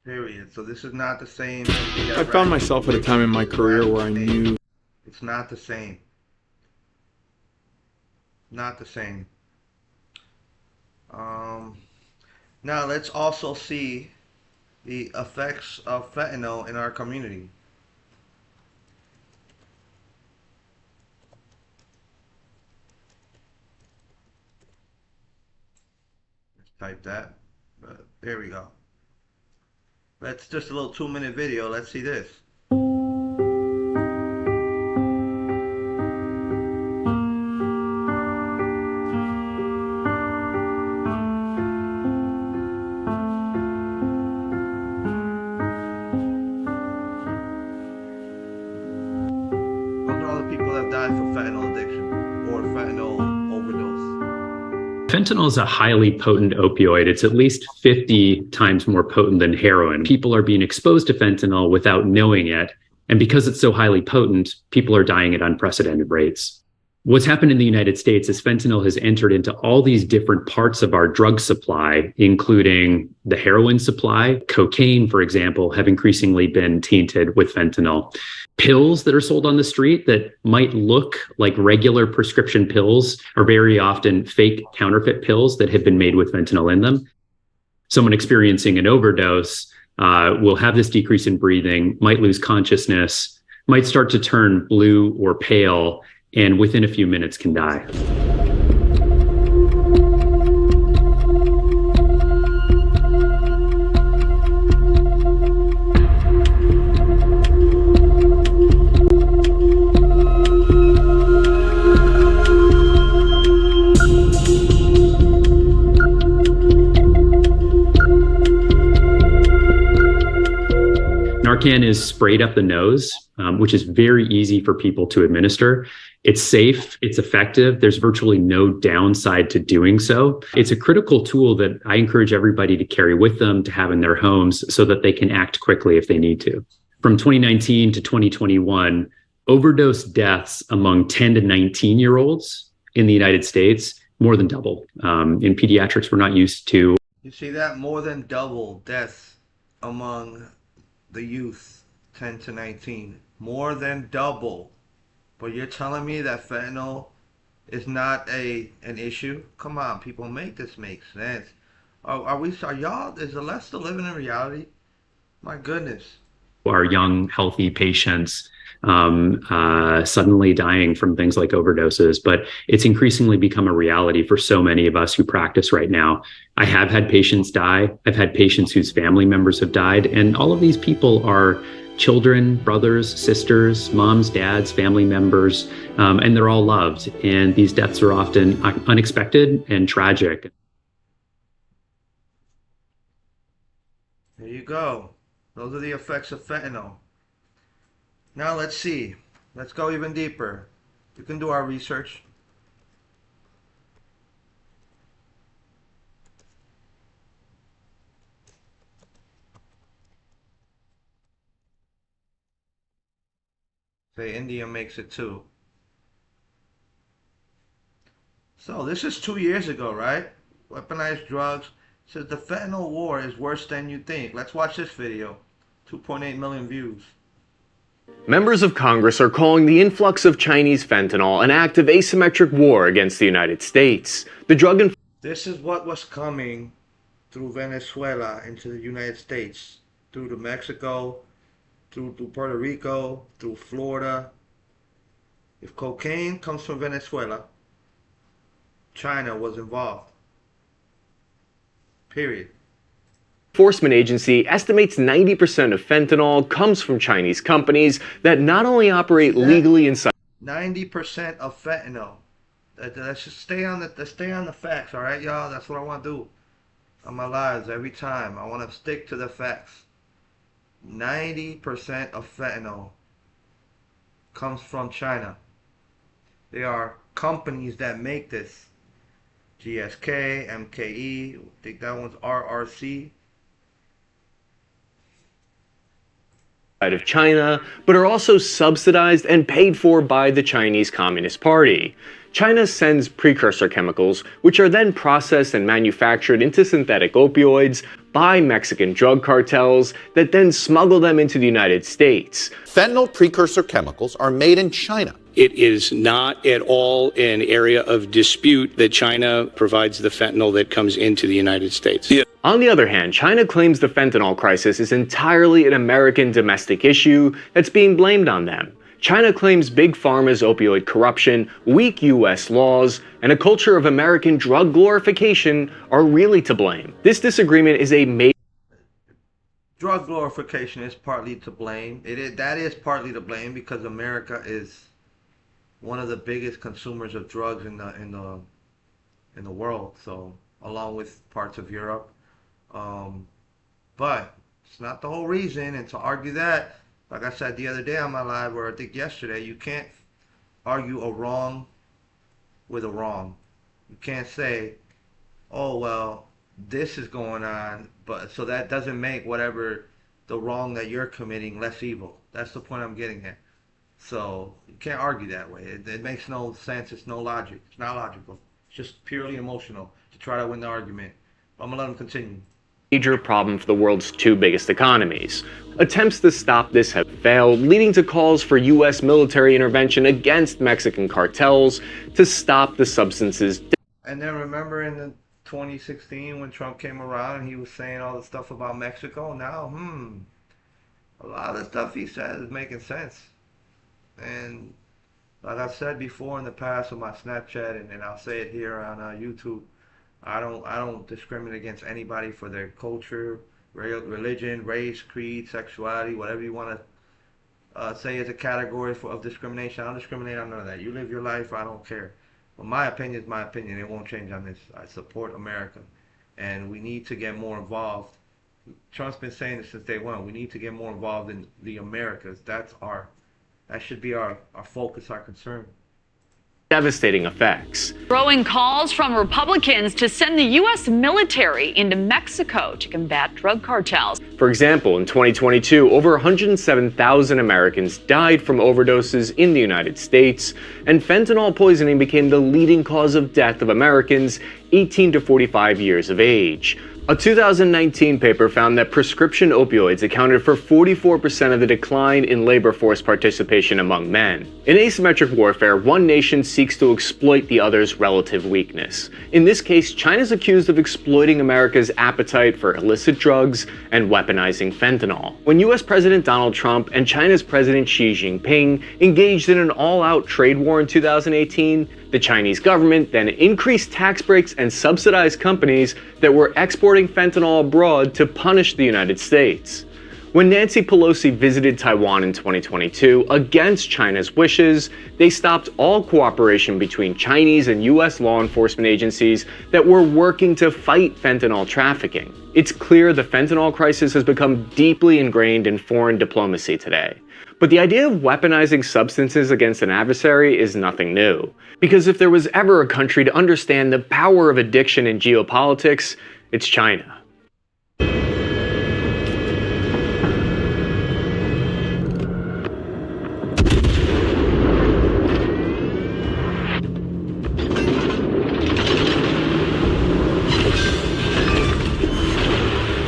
Period. So this is not the same. I found myself at a time in my career where I knew. It's not the same. Not the same. Now let's also see the effects of fentanyl in our community. Let's type that. There we go. That's just a little 2-minute video. Let's see this. Fentanyl is a highly potent opioid. It's at least 50 times more potent than heroin. People are being exposed to fentanyl without knowing it. And because it's so highly potent, people are dying at unprecedented rates. What's happened in the United States is fentanyl has entered into all these different parts of our drug supply, including the heroin supply. Cocaine, for example, have increasingly been tainted with fentanyl. Pills that are sold on the street that might look like regular prescription pills are very often fake counterfeit pills that have been made with fentanyl in them. Someone experiencing an overdose will have this decrease in breathing, might lose consciousness, might start to turn blue or pale, and within a few minutes can die. Narcan is sprayed up the nose, which is very easy for people to administer. It's safe, it's effective. There's virtually no downside to doing so. It's a critical tool that I encourage everybody to carry with them, to have in their homes so that they can act quickly if they need to. From 2019 to 2021, overdose deaths among 10 to 19-year-olds in the United States more than double. In pediatrics, we're not used to. You see that? More than double deaths among the youth, 10 to 19. More than double. But you're telling me that fentanyl is not an issue? Come on, people, make this make sense. Are y'all, is the left still living in reality? My goodness. Our young, healthy patients suddenly dying from things like overdoses. But it's increasingly become a reality for so many of us who practice right now. I have had patients die. I've had patients whose family members have died. And all of these people are children, brothers, sisters, moms, dads, family members, and they're all loved. And these deaths are often unexpected and tragic. There you go. Those are the effects of fentanyl. Now let's see. Let's go even deeper. You can do our research. Say India makes it too. So this is 2 years ago, right? Weaponized drugs. Says the fentanyl war is worse than you think. Let's watch this video. 2.8 million views. Members of Congress are calling the influx of Chinese fentanyl an act of asymmetric war against the United States. The drug This is what was coming through Venezuela into the United States, through to Mexico, through Puerto Rico, through Florida. If cocaine comes from Venezuela, China was involved. Period. Enforcement agency estimates 90% of fentanyl comes from Chinese companies that not only operate legally inside 90% of fentanyl. Let's just stay on the facts, all right, y'all? That's what I want to do on my lives every time. I want to stick to the facts. 90% of fentanyl comes from China. There are companies that make this. GSK, MKE, I think that one's RRC. of China, but are also subsidized and paid for by the Chinese Communist Party. China sends precursor chemicals, which are then processed and manufactured into synthetic opioids by Mexican drug cartels that then smuggle them into the United States. Fentanyl precursor chemicals are made in China. It is not at all an area of dispute that China provides the fentanyl that comes into the United States. Yeah. On the other hand, China claims the fentanyl crisis is entirely an American domestic issue that's being blamed on them. China claims Big Pharma's opioid corruption, weak U.S. laws, and a culture of American drug glorification are really to blame. This disagreement is a major drug glorification is partly to blame. That is partly to blame because America is one of the biggest consumers of drugs in the world. So along with parts of Europe, but it's not the whole reason. And to argue that, like I said the other day on my live, or I think yesterday, you can't argue a wrong with a wrong. You can't say, oh well, this is going on, but so that doesn't make whatever the wrong that you're committing less evil. That's the point I'm getting at. So you can't argue that way. It makes no sense. It's no logic. It's not logical. It's just purely emotional to try to win the argument. But I'm gonna let him continue. Major problem for the world's two biggest economies. Attempts to stop this have failed, leading to calls for U.S. military intervention against Mexican cartels to stop the substances. And then remember in the 2016 when Trump came around and he was saying all the stuff about Mexico. Now, a lot of the stuff he said is making sense. And like I've said before in the past on my Snapchat, and I'll say it here on YouTube, I don't discriminate against anybody for their culture, religion, race, creed, sexuality, whatever you want to say as a category of discrimination. I don't discriminate on none of that. You live your life, I don't care. But my opinion is my opinion. It won't change on this. I support America, and we need to get more involved. Trump's been saying this since day one. We need to get more involved in the Americas. That should be our focus, our concern. Devastating effects. Growing calls from Republicans to send the U.S. military into Mexico to combat drug cartels. For example, in 2022, over 107,000 Americans died from overdoses in the United States, and fentanyl poisoning became the leading cause of death of Americans 18 to 45 years of age. A 2019 paper found that prescription opioids accounted for 44% of the decline in labor force participation among men. In asymmetric warfare, one nation seeks to exploit the other's relative weakness. In this case, China's accused of exploiting America's appetite for illicit drugs and weaponizing fentanyl. When US President Donald Trump and China's President Xi Jinping engaged in an all-out trade war in 2018, the Chinese government then increased tax breaks and subsidized companies that were exporting fentanyl abroad to punish the United States. When Nancy Pelosi visited Taiwan in 2022, against China's wishes, they stopped all cooperation between Chinese and US law enforcement agencies that were working to fight fentanyl trafficking. It's clear the fentanyl crisis has become deeply ingrained in foreign diplomacy today. But the idea of weaponizing substances against an adversary is nothing new. Because if there was ever a country to understand the power of addiction in geopolitics, it's China.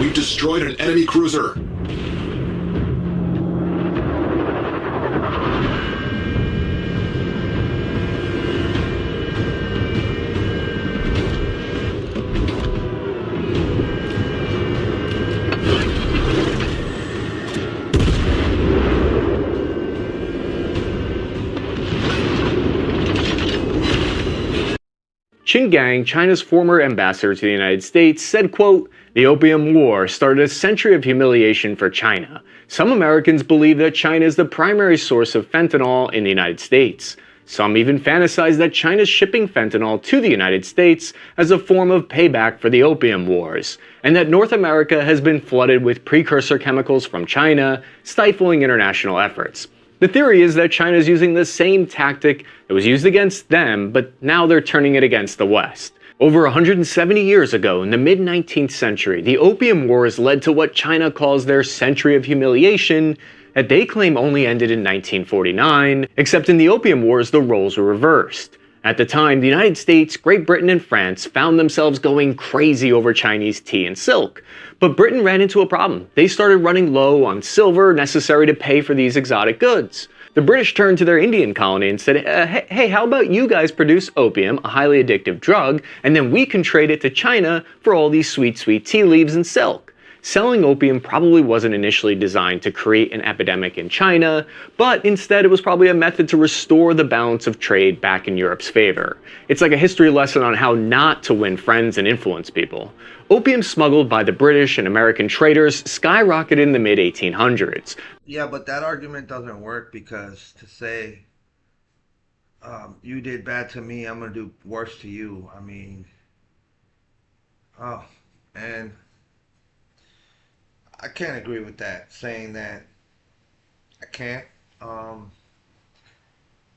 We've destroyed an enemy cruiser. Qin Gang, China's former ambassador to the United States, said, quote, "The Opium War started a century of humiliation for China. Some Americans believe that China is the primary source of fentanyl in the United States. Some even fantasize that China's shipping fentanyl to the United States as a form of payback for the Opium Wars, and that North America has been flooded with precursor chemicals from China, stifling international efforts. The theory is that China is using the same tactic that was used against them, but now they're turning it against the West. Over 170 years ago, in the mid-19th century, the Opium Wars led to what China calls their Century of Humiliation, that they claim only ended in 1949, except in the Opium Wars the roles were reversed. At the time, the United States, Great Britain, and France found themselves going crazy over Chinese tea and silk. But Britain ran into a problem. They started running low on silver necessary to pay for these exotic goods. The British turned to their Indian colony and said, hey, how about you guys produce opium, a highly addictive drug, and then we can trade it to China for all these sweet, sweet tea leaves and silk. Selling opium probably wasn't initially designed to create an epidemic in China, but instead it was probably a method to restore the balance of trade back in Europe's favor. It's like a history lesson on how not to win friends and influence people. Opium smuggled by the British and American traders skyrocketed in the mid-1800s. Yeah, but that argument doesn't work because to say, you did bad to me, I'm going to do worse to you. I mean, oh, man. I can't agree with that, saying that I can't.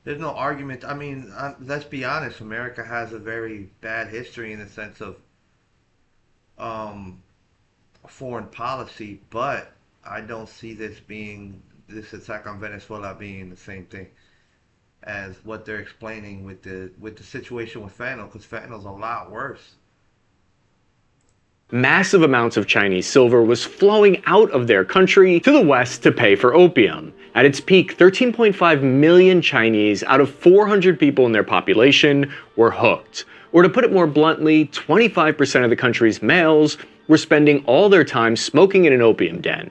There's no argument. I mean, let's be honest. America has a very bad history in the sense of foreign policy, but I don't see this attack on Venezuela being the same thing as what they're explaining with the situation with fentanyl, because fentanyl's a lot worse. Massive amounts of Chinese silver was flowing out of their country to the West to pay for opium. At its peak, 13.5 million Chinese out of 400 people in their population were hooked. Or to put it more bluntly, 25% of the country's males were spending all their time smoking in an opium den.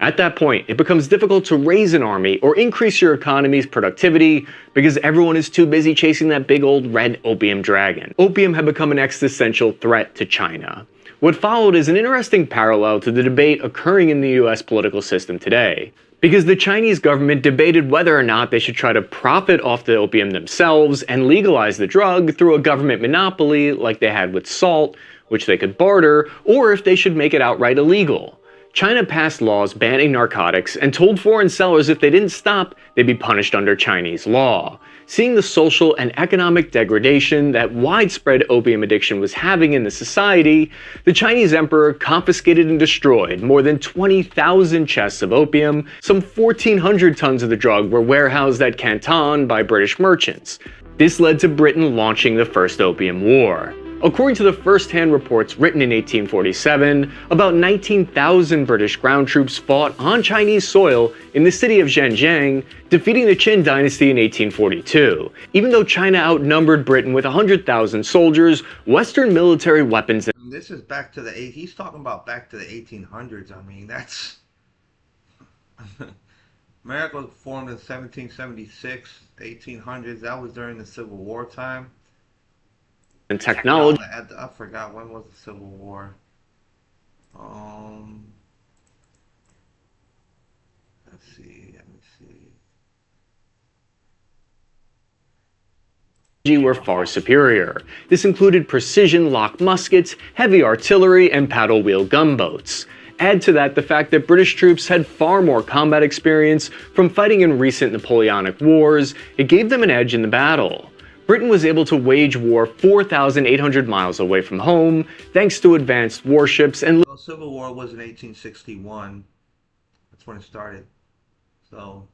At that point, it becomes difficult to raise an army or increase your economy's productivity because everyone is too busy chasing that big old red opium dragon. Opium had become an existential threat to China. What followed is an interesting parallel to the debate occurring in the US political system today. Because the Chinese government debated whether or not they should try to profit off the opium themselves and legalize the drug through a government monopoly like they had with salt, which they could barter, or if they should make it outright illegal. China passed laws banning narcotics and told foreign sellers if they didn't stop, they'd be punished under Chinese law. Seeing the social and economic degradation that widespread opium addiction was having in the society, the Chinese emperor confiscated and destroyed more than 20,000 chests of opium. Some 1,400 tons of the drug were warehoused at Canton by British merchants. This led to Britain launching the First Opium War. According to the first-hand reports written in 1847, about 19,000 British ground troops fought on Chinese soil in the city of Zhenjiang, defeating the Qin dynasty in 1842. Even though China outnumbered Britain with 100,000 soldiers, Western military weapons... This is back to the he's talking about back to the 1800s. I mean, that's... America was formed in 1776, 1800s. That was during the Civil War time. And technology. I forgot when was the Civil War. Let's see. Were far superior. This included precision lock muskets, heavy artillery, and paddle wheel gunboats. Add to that the fact that British troops had far more combat experience from fighting in recent Napoleonic wars. It gave them an edge in the battle. Britain was able to wage war 4,800 miles away from home, thanks to advanced warships and... The Civil War was in 1861. That's when it started. So,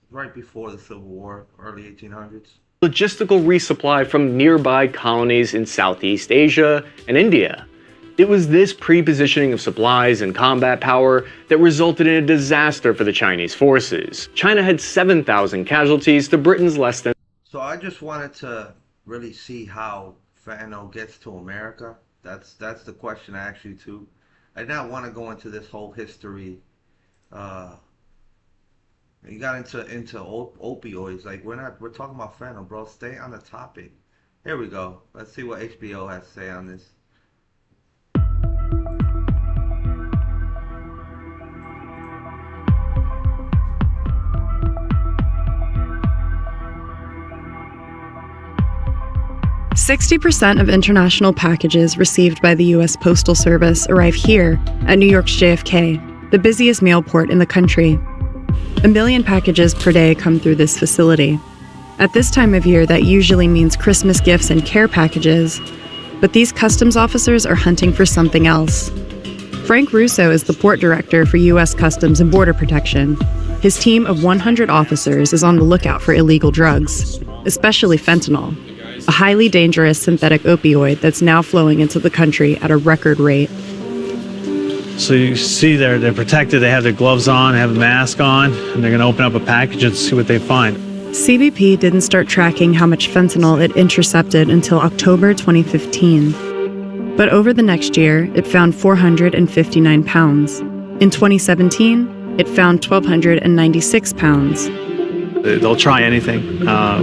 right before the Civil War, early 1800s. Logistical resupply from nearby colonies in Southeast Asia and India. It was this pre-positioning of supplies and combat power that resulted in a disaster for the Chinese forces. China had 7,000 casualties to Britain's less than... So I just wanted to really see how fentanyl gets to America. That's the question I asked you too. I did not want to go into this whole history. You got into opioids. Like we're talking about fentanyl, bro. Stay on the topic. Here we go. Let's see what HBO has to say on this. 60% of international packages received by the U.S. Postal Service arrive here at New York's JFK, the busiest mail port in the country. 1 million packages per day come through this facility. At this time of year, that usually means Christmas gifts and care packages, but these customs officers are hunting for something else. Frank Russo is the port director for U.S. Customs and Border Protection. His team of 100 officers is on the lookout for illegal drugs, especially fentanyl, a highly dangerous synthetic opioid that's now flowing into the country at a record rate. So you see they're protected, they have their gloves on, they have a mask on, and they're going to open up a package and see what they find. CBP didn't start tracking how much fentanyl it intercepted until October 2015. But over the next year, it found 459 pounds. In 2017, it found 1,296 pounds. They'll try anything.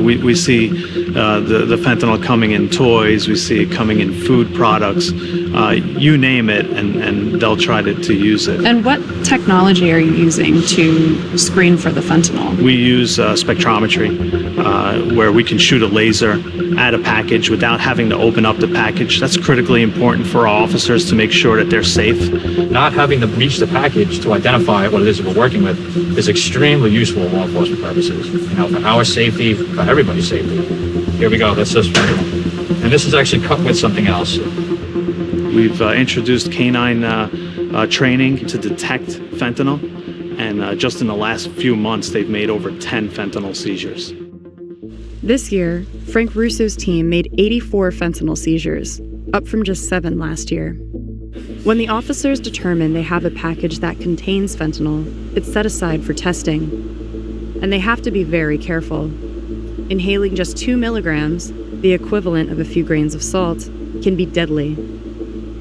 We see the fentanyl coming in toys, we see it coming in food products, you name it, and they'll try to use it. And what technology are you using to screen for the fentanyl? We use spectrometry, where we can shoot a laser at a package without having to open up the package. That's critically important for our officers to make sure that they're safe. Not having to breach the package to identify what it is that we're working with is extremely useful for law enforcement purposes. You know, for our safety, for everybody's safety. Here we go, that's just, and this is actually cut with something else. We've introduced canine training to detect fentanyl, and just in the last few months, they've made over 10 fentanyl seizures. This year, Frank Russo's team made 84 fentanyl seizures, up from just 7 last year. When the officers determine they have a package that contains fentanyl, it's set aside for testing. And they have to be very careful. Inhaling just 2 milligrams, the equivalent of a few grains of salt, can be deadly.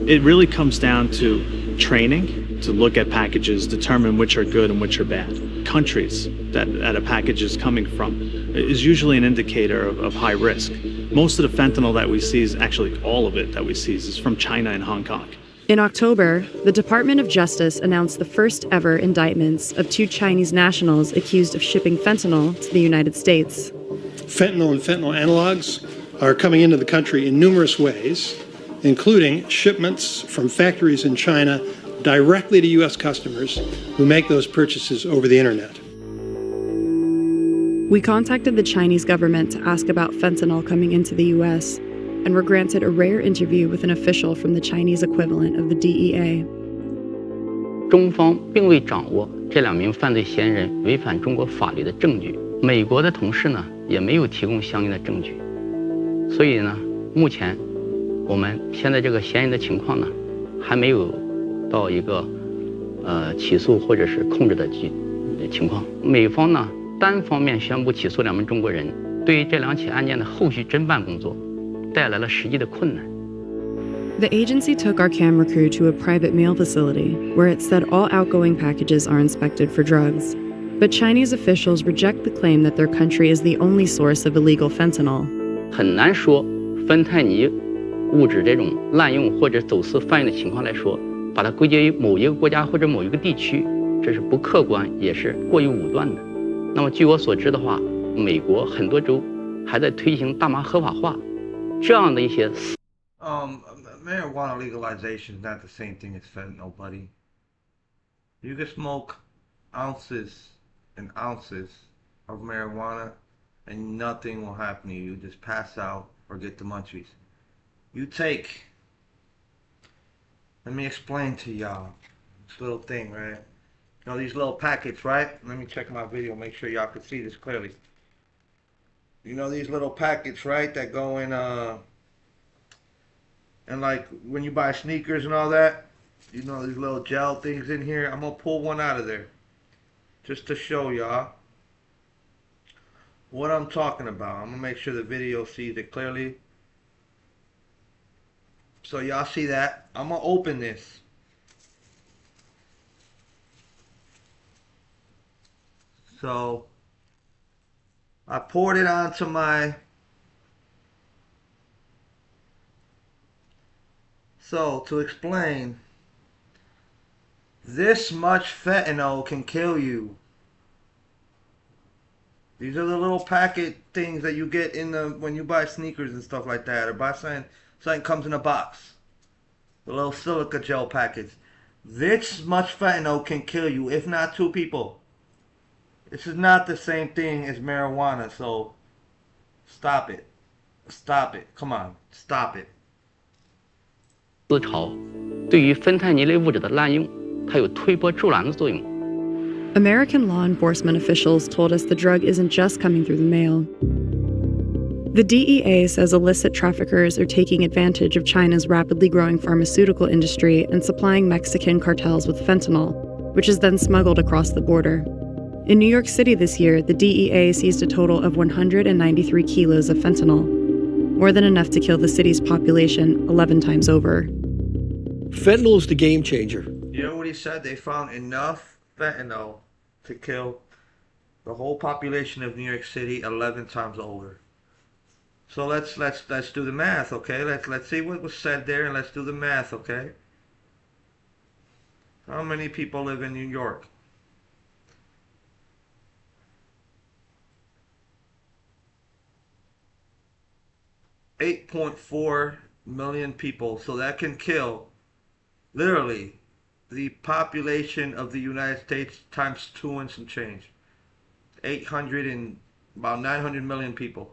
It really comes down to training, to look at packages, determine which are good and which are bad. Countries that a package is coming from is usually an indicator of high risk. Most of the fentanyl that we seize, actually all of it that we seize, is from China and Hong Kong. In October, the Department of Justice announced the first ever indictments of 2 Chinese nationals accused of shipping fentanyl to the United States. Fentanyl and fentanyl analogs are coming into the country in numerous ways, including shipments from factories in China directly to U.S. customers who make those purchases over the internet. We contacted the Chinese government to ask about fentanyl coming into the U.S., and were granted a rare interview with an official from the Chinese equivalent of the DEA. 中方并未掌握这2名犯罪嫌疑人违反中国法律的证据，美国的同事呢也没有提供相应的证据，所以呢，目前我们现在这个嫌疑的情况呢，还没有到一个起诉或者是控制的情况。美方呢单方面宣布起诉2名中国人，对于这2起案件的后续侦办工作带来了实际的困难。The agency took our camera crew to a private mail facility where it said all outgoing packages are inspected for drugs. But Chinese officials reject the claim that their country is the only source of illegal fentanyl. 很难说芬太尼物质这种滥用或者走私贩运的情况来说，把它归结于某一个国家或者某一个地区，这是不客观，也是过于武断的。那么据我所知的话，美国很多州还在推行大麻合法化，这样的一些。Marijuana legalization is not the same thing as fentanyl, buddy. You can smoke ounces and ounces of marijuana and nothing will happen to you. You just pass out or get the munchies. You take, let me explain to y'all this little thing, right? You know these little packets, right? Let me check my video, make sure y'all can see this clearly. You know these little packets, right, that go in, and like when you buy sneakers and all that, you know these little gel things in here. I'm gonna pull one out of there just to show y'all what I'm talking about. I'm gonna make sure the video sees it clearly. So y'all see that? I'm gonna open this. So I poured it onto my. So to explain, this much fentanyl can kill you. These are the little packet things that you get in the when you buy sneakers and stuff like that, or buy something comes in a box. The little silica gel packets. This much fentanyl can kill you, if not 2 people. This is not the same thing as marijuana, so stop it. Stop it. Come on, stop it. 思潮对于芬太尼类物质的滥用，它有推波助澜的作用。American law enforcement officials told us the drug isn't just coming through the mail. The DEA says illicit traffickers are taking advantage of China's rapidly growing pharmaceutical industry and supplying Mexican cartels with fentanyl, which is then smuggled across the border. In New York City this year, the DEA seized a total of 193 kilos of fentanyl, more than enough to kill the city's population 11 times over. Fentanyl is the game changer. You know what he said? They found enough fentanyl to kill the whole population of New York City 11 times over. So let's do the math, okay? Let's see what was said there and let's do the math, okay? How many people live in New York? $8.4 million people, so that can kill literally the population of the United States times 2 and some change. 800 and about 900 million people.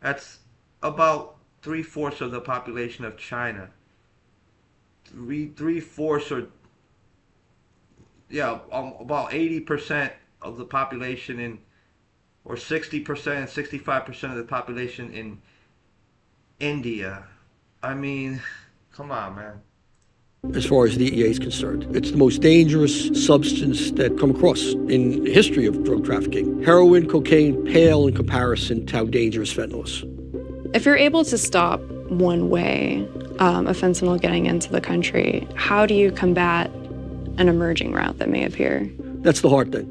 That's about 3/4 of the population of China. Three-fourths or about 80% of the population in, or 60%, 65% of the population in India. I mean, come on, man. As far as the DEA is concerned, it's the most dangerous substance that come across in the history of drug trafficking. Heroin, cocaine pale in comparison to how dangerous fentanyl is. If you're able to stop one way of fentanyl getting into the country, how do you combat an emerging route that may appear? That's the hard thing.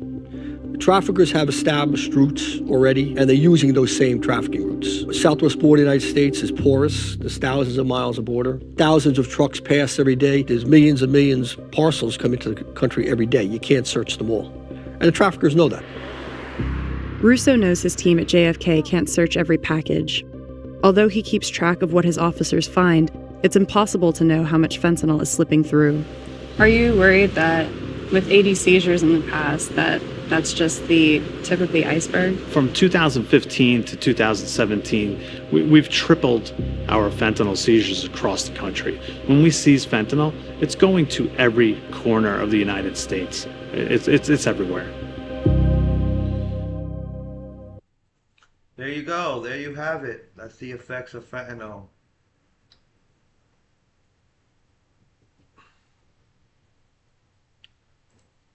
Traffickers have established routes already, and they're using those same trafficking routes. The southwest border of the United States is porous. There's thousands of miles of border. Thousands of trucks pass every day. There's millions and millions of parcels come into the country every day. You can't search them all. And the traffickers know that. Russo knows his team at JFK can't search every package. Although he keeps track of what his officers find, it's impossible to know how much fentanyl is slipping through. Are you worried that with 80 seizures in the past that's just the tip of the iceberg? From 2015 to 2017, we've tripled our fentanyl seizures across the country. When we seize fentanyl, it's going to every corner of the United States. It's everywhere. There you go. There you have it. That's the effects of fentanyl.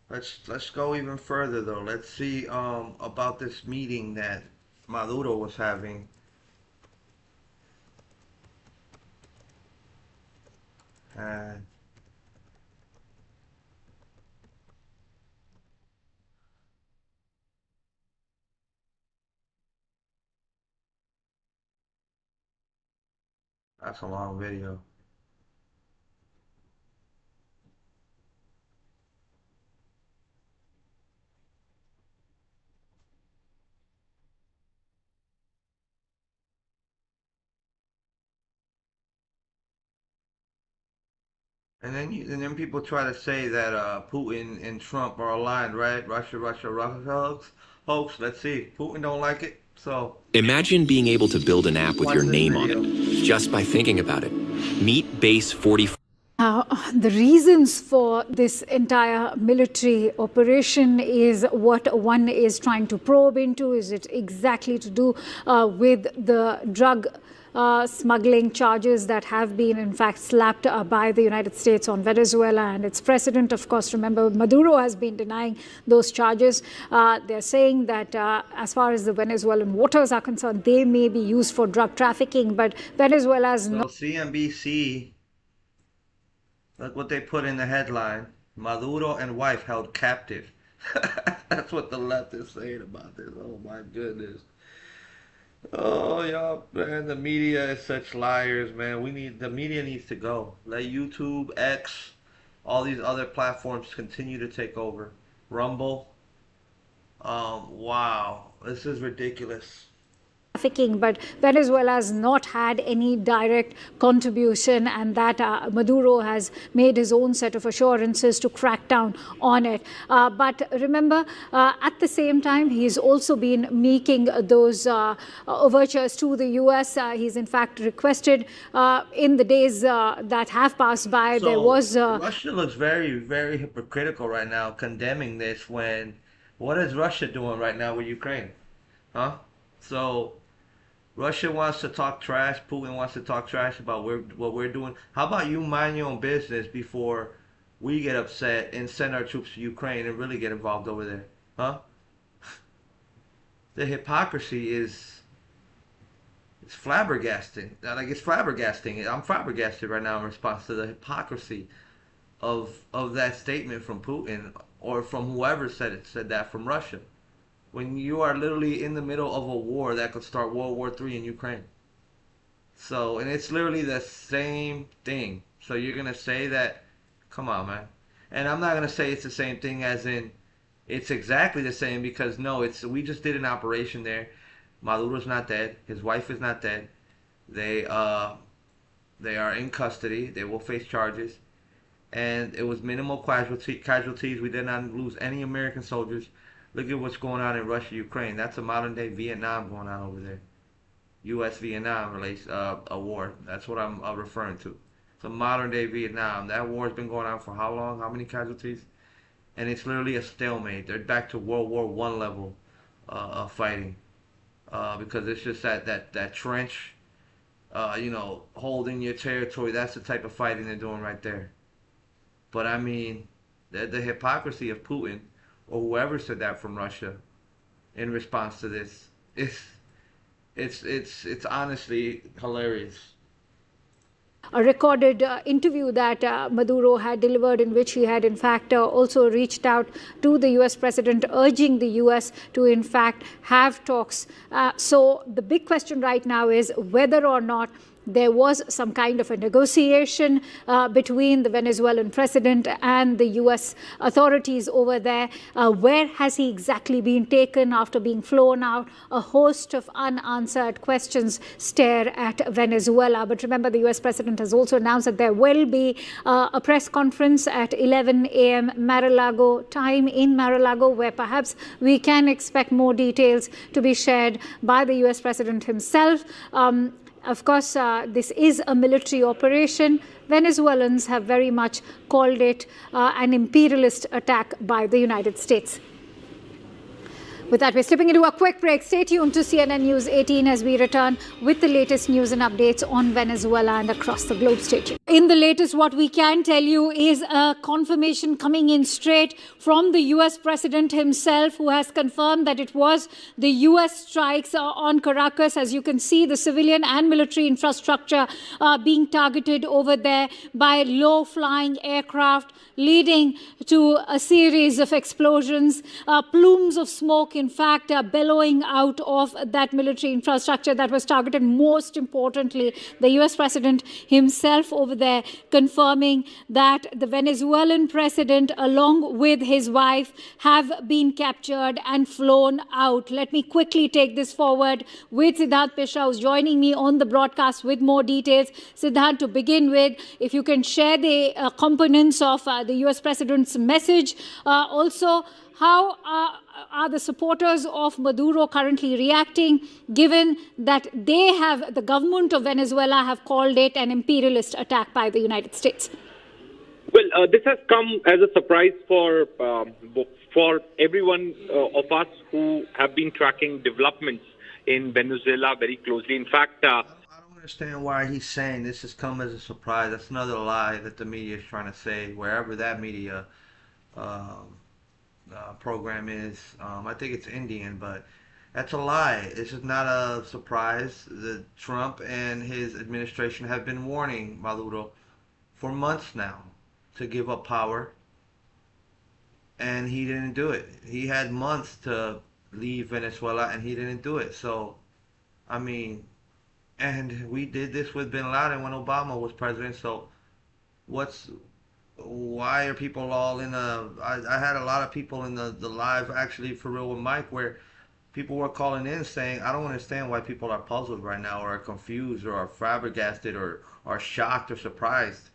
Let's go even further though. Let's see about this meeting that Maduro was having. That's a long video. And then people try to say that Putin and Trump are aligned, right? Russia hoax. Let's see. Putin don't like it, so. Imagine being able to build an app with your name on it, just by thinking about it. Meet Base 44. The reasons for this entire military operation is what one is trying to probe into. Is it exactly to do with the drug smuggling charges that have been in fact slapped by the United States on Venezuela and its president? Of course, remember, Maduro has been denying those charges. They're saying that as far as the Venezuelan waters are concerned, they may be used for drug trafficking, but Venezuela's not. CNBC, look what they put in the headline: Maduro and wife held captive. That's what the left is saying about this. Oh my goodness. Oh, y'all, man, the media is such liars, man. The media needs to go. Let YouTube, X, all these other platforms continue to take over. Rumble. Wow, this is ridiculous. Trafficking, but Venezuela has not had any direct contribution, and that Maduro has made his own set of assurances to crack down on it. But remember, at the same time, he's also been making those overtures to the U.S. He's in fact requested in the days that have passed by. So there was Russia looks very, very hypocritical right now, condemning this when what is Russia doing right now with Ukraine? Huh? So Russia wants to talk trash. Putin wants to talk trash about what we're doing. How about you mind your own business before we get upset and send our troops to Ukraine and really get involved over there? Huh? The hypocrisy it's flabbergasting. Like, it's flabbergasting. I'm flabbergasted right now in response to the hypocrisy of that statement from Putin or from whoever said that from Russia. When you are literally in the middle of a war that could start World War III in Ukraine. So, and it's literally the same thing. So you're going to say that, come on, man. And I'm not going to say it's the same thing as in it's exactly the same, because no, we just did an operation there. Maduro's not dead. His wife is not dead. They are in custody. They will face charges. And it was minimal casualties. We did not lose any American soldiers. Look at what's going on in Russia, Ukraine. That's a modern day Vietnam going on over there. U.S.-Vietnam a war. That's what I'm referring to. It's a modern day Vietnam. That war's been going on for how long? How many casualties? And it's literally a stalemate. They're back to World War I level of fighting. Because it's just that trench, holding your territory. That's the type of fighting they're doing right there. But I mean, the hypocrisy of Putin, or whoever said that from Russia, in response to this, it's honestly hilarious. A recorded interview that Maduro had delivered, in which he had in fact also reached out to the US president, urging the US to in fact have talks. So the big question right now is whether or not there was some kind of a negotiation between the Venezuelan president and the US authorities over there. Where has he exactly been taken after being flown out? A host of unanswered questions stare at Venezuela. But remember, the US president has also announced that there will be a press conference at 11 a.m. Mar-a-Lago time in Mar-a-Lago, where perhaps we can expect more details to be shared by the US president himself. Of course, this is a military operation. Venezuelans have very much called it an imperialist attack by the United States. With that, we're slipping into a quick break. Stay tuned to CNN News 18 as we return with the latest news and updates on Venezuela and across the globe. Stay tuned. In the latest, what we can tell you is a confirmation coming in straight from the US president himself, who has confirmed that it was the US strikes on Caracas. As you can see, the civilian and military infrastructure being targeted over there by low-flying aircraft, leading to a series of explosions, plumes of smoke, in fact, bellowing out of that military infrastructure that was targeted. Most importantly, the US president himself over there confirming that the Venezuelan president, along with his wife, have been captured and flown out. Let me quickly take this forward with Siddharth Mishra, who's joining me on the broadcast with more details. Siddharth, to begin with, if you can share the components of the US president's message. Also, how are the supporters of Maduro currently reacting, given that the government of Venezuela have called it an imperialist attack by the United States? Well, this has come as a surprise for everyone of us who have been tracking developments in Venezuela very closely. In fact, I don't understand why he's saying this has come as a surprise. That's another lie that the media is trying to say, wherever that media program is. I think it's Indian, but that's a lie. This is not a surprise. Trump and his administration have been warning Maduro for months now to give up power, and he didn't do it. He had months to leave Venezuela, and he didn't do it. So, I mean, and we did this with Bin Laden when Obama was president. So, why are people all in I had a lot of people in the live, actually, for real, with Mike, where people were calling in saying, I don't understand why people are puzzled right now, or are confused, or are flabbergasted, or are shocked or surprised.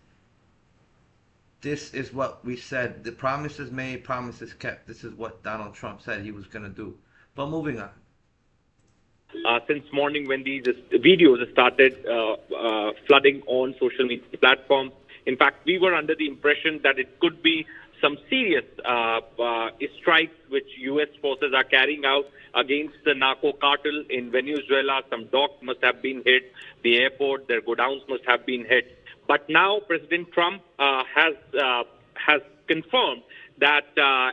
This is what we said. The promises made, promises kept. This is what Donald Trump said he was going to do. But moving on. Since morning when these videos started flooding on social media platforms, in fact, we were under the impression that it could be some serious strikes which U.S. forces are carrying out against the narco cartel in Venezuela. Some docks must have been hit. The airport, their godowns must have been hit. But now President Trump has confirmed that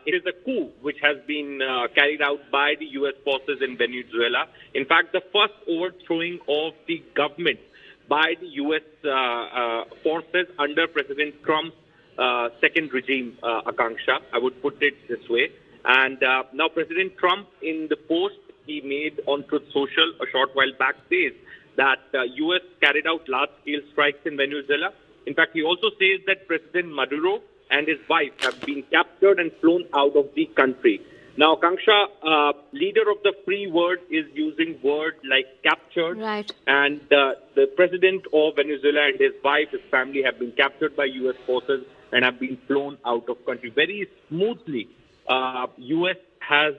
it is a coup which has been carried out by the U.S. forces in Venezuela. In fact, the first overthrowing of the government by the U.S. Forces under President Trump's second regime, Akanksha, I would put it this way. And now President Trump, in the post he made on Truth Social a short while back, says that U.S. carried out large-scale strikes in Venezuela. In fact, he also says that President Maduro and his wife have been captured and flown out of the country. Now, Akanksha, leader of the free world, is using words like captured. Right. And the president of Venezuela and his wife, his family, have been captured by U.S. forces and have been flown out of country. Very smoothly, U.S. has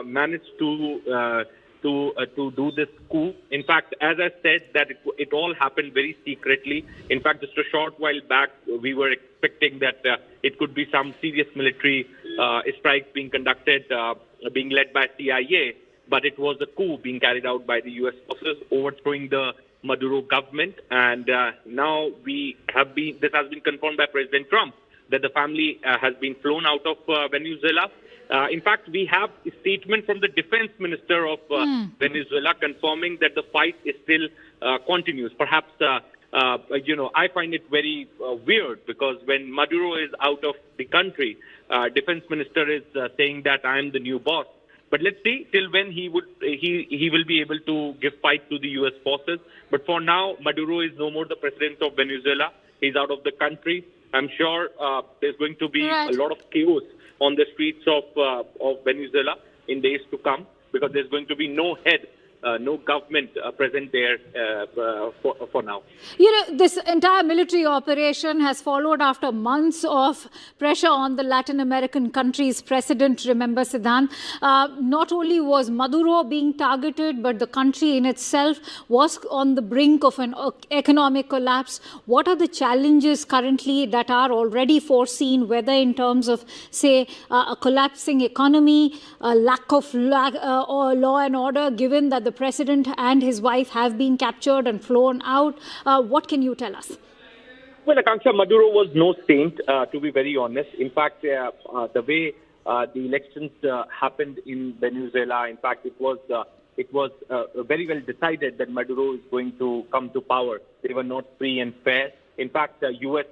managed to do this coup. In fact, as I said, that it all happened very secretly. In fact, just a short while back, we were expecting that it could be some serious military strikes being conducted, being led by CIA, but it was a coup being carried out by the U.S. forces, overthrowing the Maduro government. And now this has been confirmed by President Trump, that the family has been flown out of Venezuela. In fact, we have a statement from the defense minister of Venezuela confirming that the fight is still continues. Perhaps, I find it very weird, because when Maduro is out of the country, defense minister is saying that I am the new boss. But let's see till when he will be able to give fight to the U.S. forces. But for now, Maduro is no more the president of Venezuela. He's out of the country. I'm sure there's going to be a lot of chaos on the streets of Venezuela in days to come, because there's going to be no head no government present there for now. You know, this entire military operation has followed after months of pressure on the Latin American country's president. Remember, Siddhant, not only was Maduro being targeted, but the country in itself was on the brink of an economic collapse. What are the challenges currently that are already foreseen, whether in terms of, say, a collapsing economy, a lack of law and order, given that the president and his wife have been captured and flown out? What can you tell us? Well, Akanksha, Maduro was no saint, to be very honest. In fact, the way the elections happened in Venezuela, in fact, it was very well decided that Maduro is going to come to power. They were not free and fair. In fact, U.S.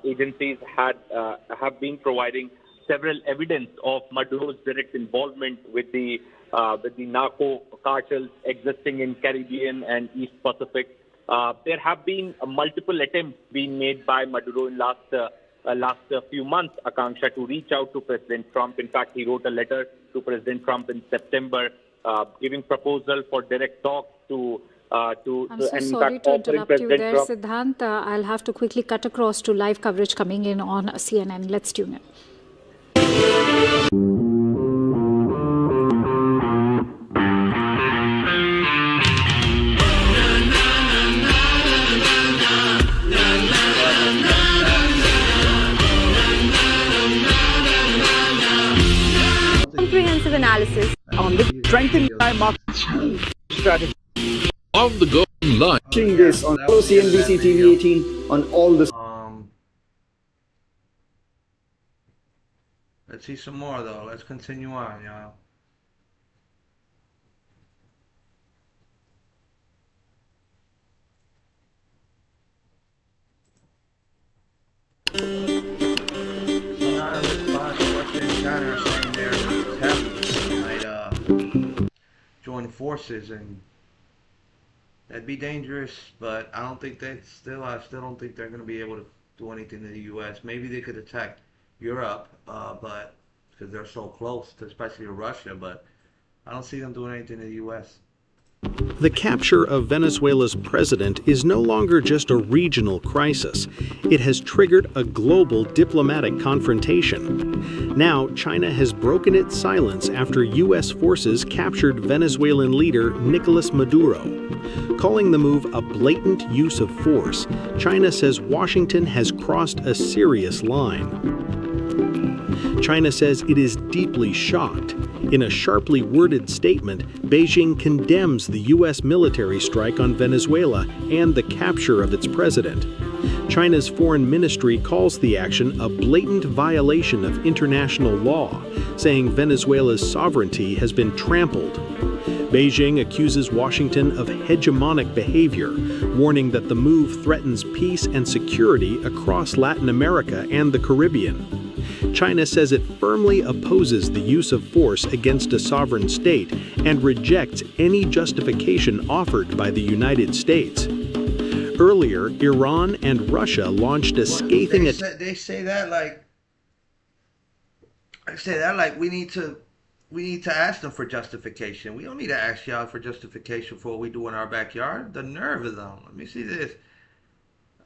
agencies have been providing several evidence of Maduro's direct involvement with the narco cartels existing in Caribbean and East Pacific. There have been multiple attempts being made by Maduro in last few months, Akanksha, to reach out to President Trump. In fact, he wrote a letter to President Trump in September, giving proposal for direct talks I'm so sorry to interrupt you there, Siddhant. I'll have to quickly cut across to live coverage coming in on CNN. Let's tune in. Comprehensive analysis on the strengthening market strategy. On the golden line. Watching this on CNBC TV 18 on all the. Let's see some more though. Let's continue on, y'all. Join forces, and that'd be dangerous, but I don't think I still don't think they're going to be able to do anything to the U.S. Maybe they could attack Europe, but because they're so close, especially to Russia, but I don't see them doing anything to the U.S. The capture of Venezuela's president is no longer just a regional crisis. It has triggered a global diplomatic confrontation. Now, China has broken its silence after U.S. forces captured Venezuelan leader Nicolas Maduro. Calling the move a blatant use of force, China says Washington has crossed a serious line. China says it is deeply shocked. In a sharply worded statement, Beijing condemns the U.S. military strike on Venezuela and the capture of its president. China's foreign ministry calls the action a blatant violation of international law, saying Venezuela's sovereignty has been trampled. Beijing accuses Washington of hegemonic behavior, warning that the move threatens peace and security across Latin America and the Caribbean. China says it firmly opposes the use of force against a sovereign state and rejects any justification offered by the United States. Earlier, Iran and Russia launched a scathing attack. They say that like we need to ask them for justification. We don't need to ask y'all for justification for what we do in our backyard. The nerve of them. Let me see this.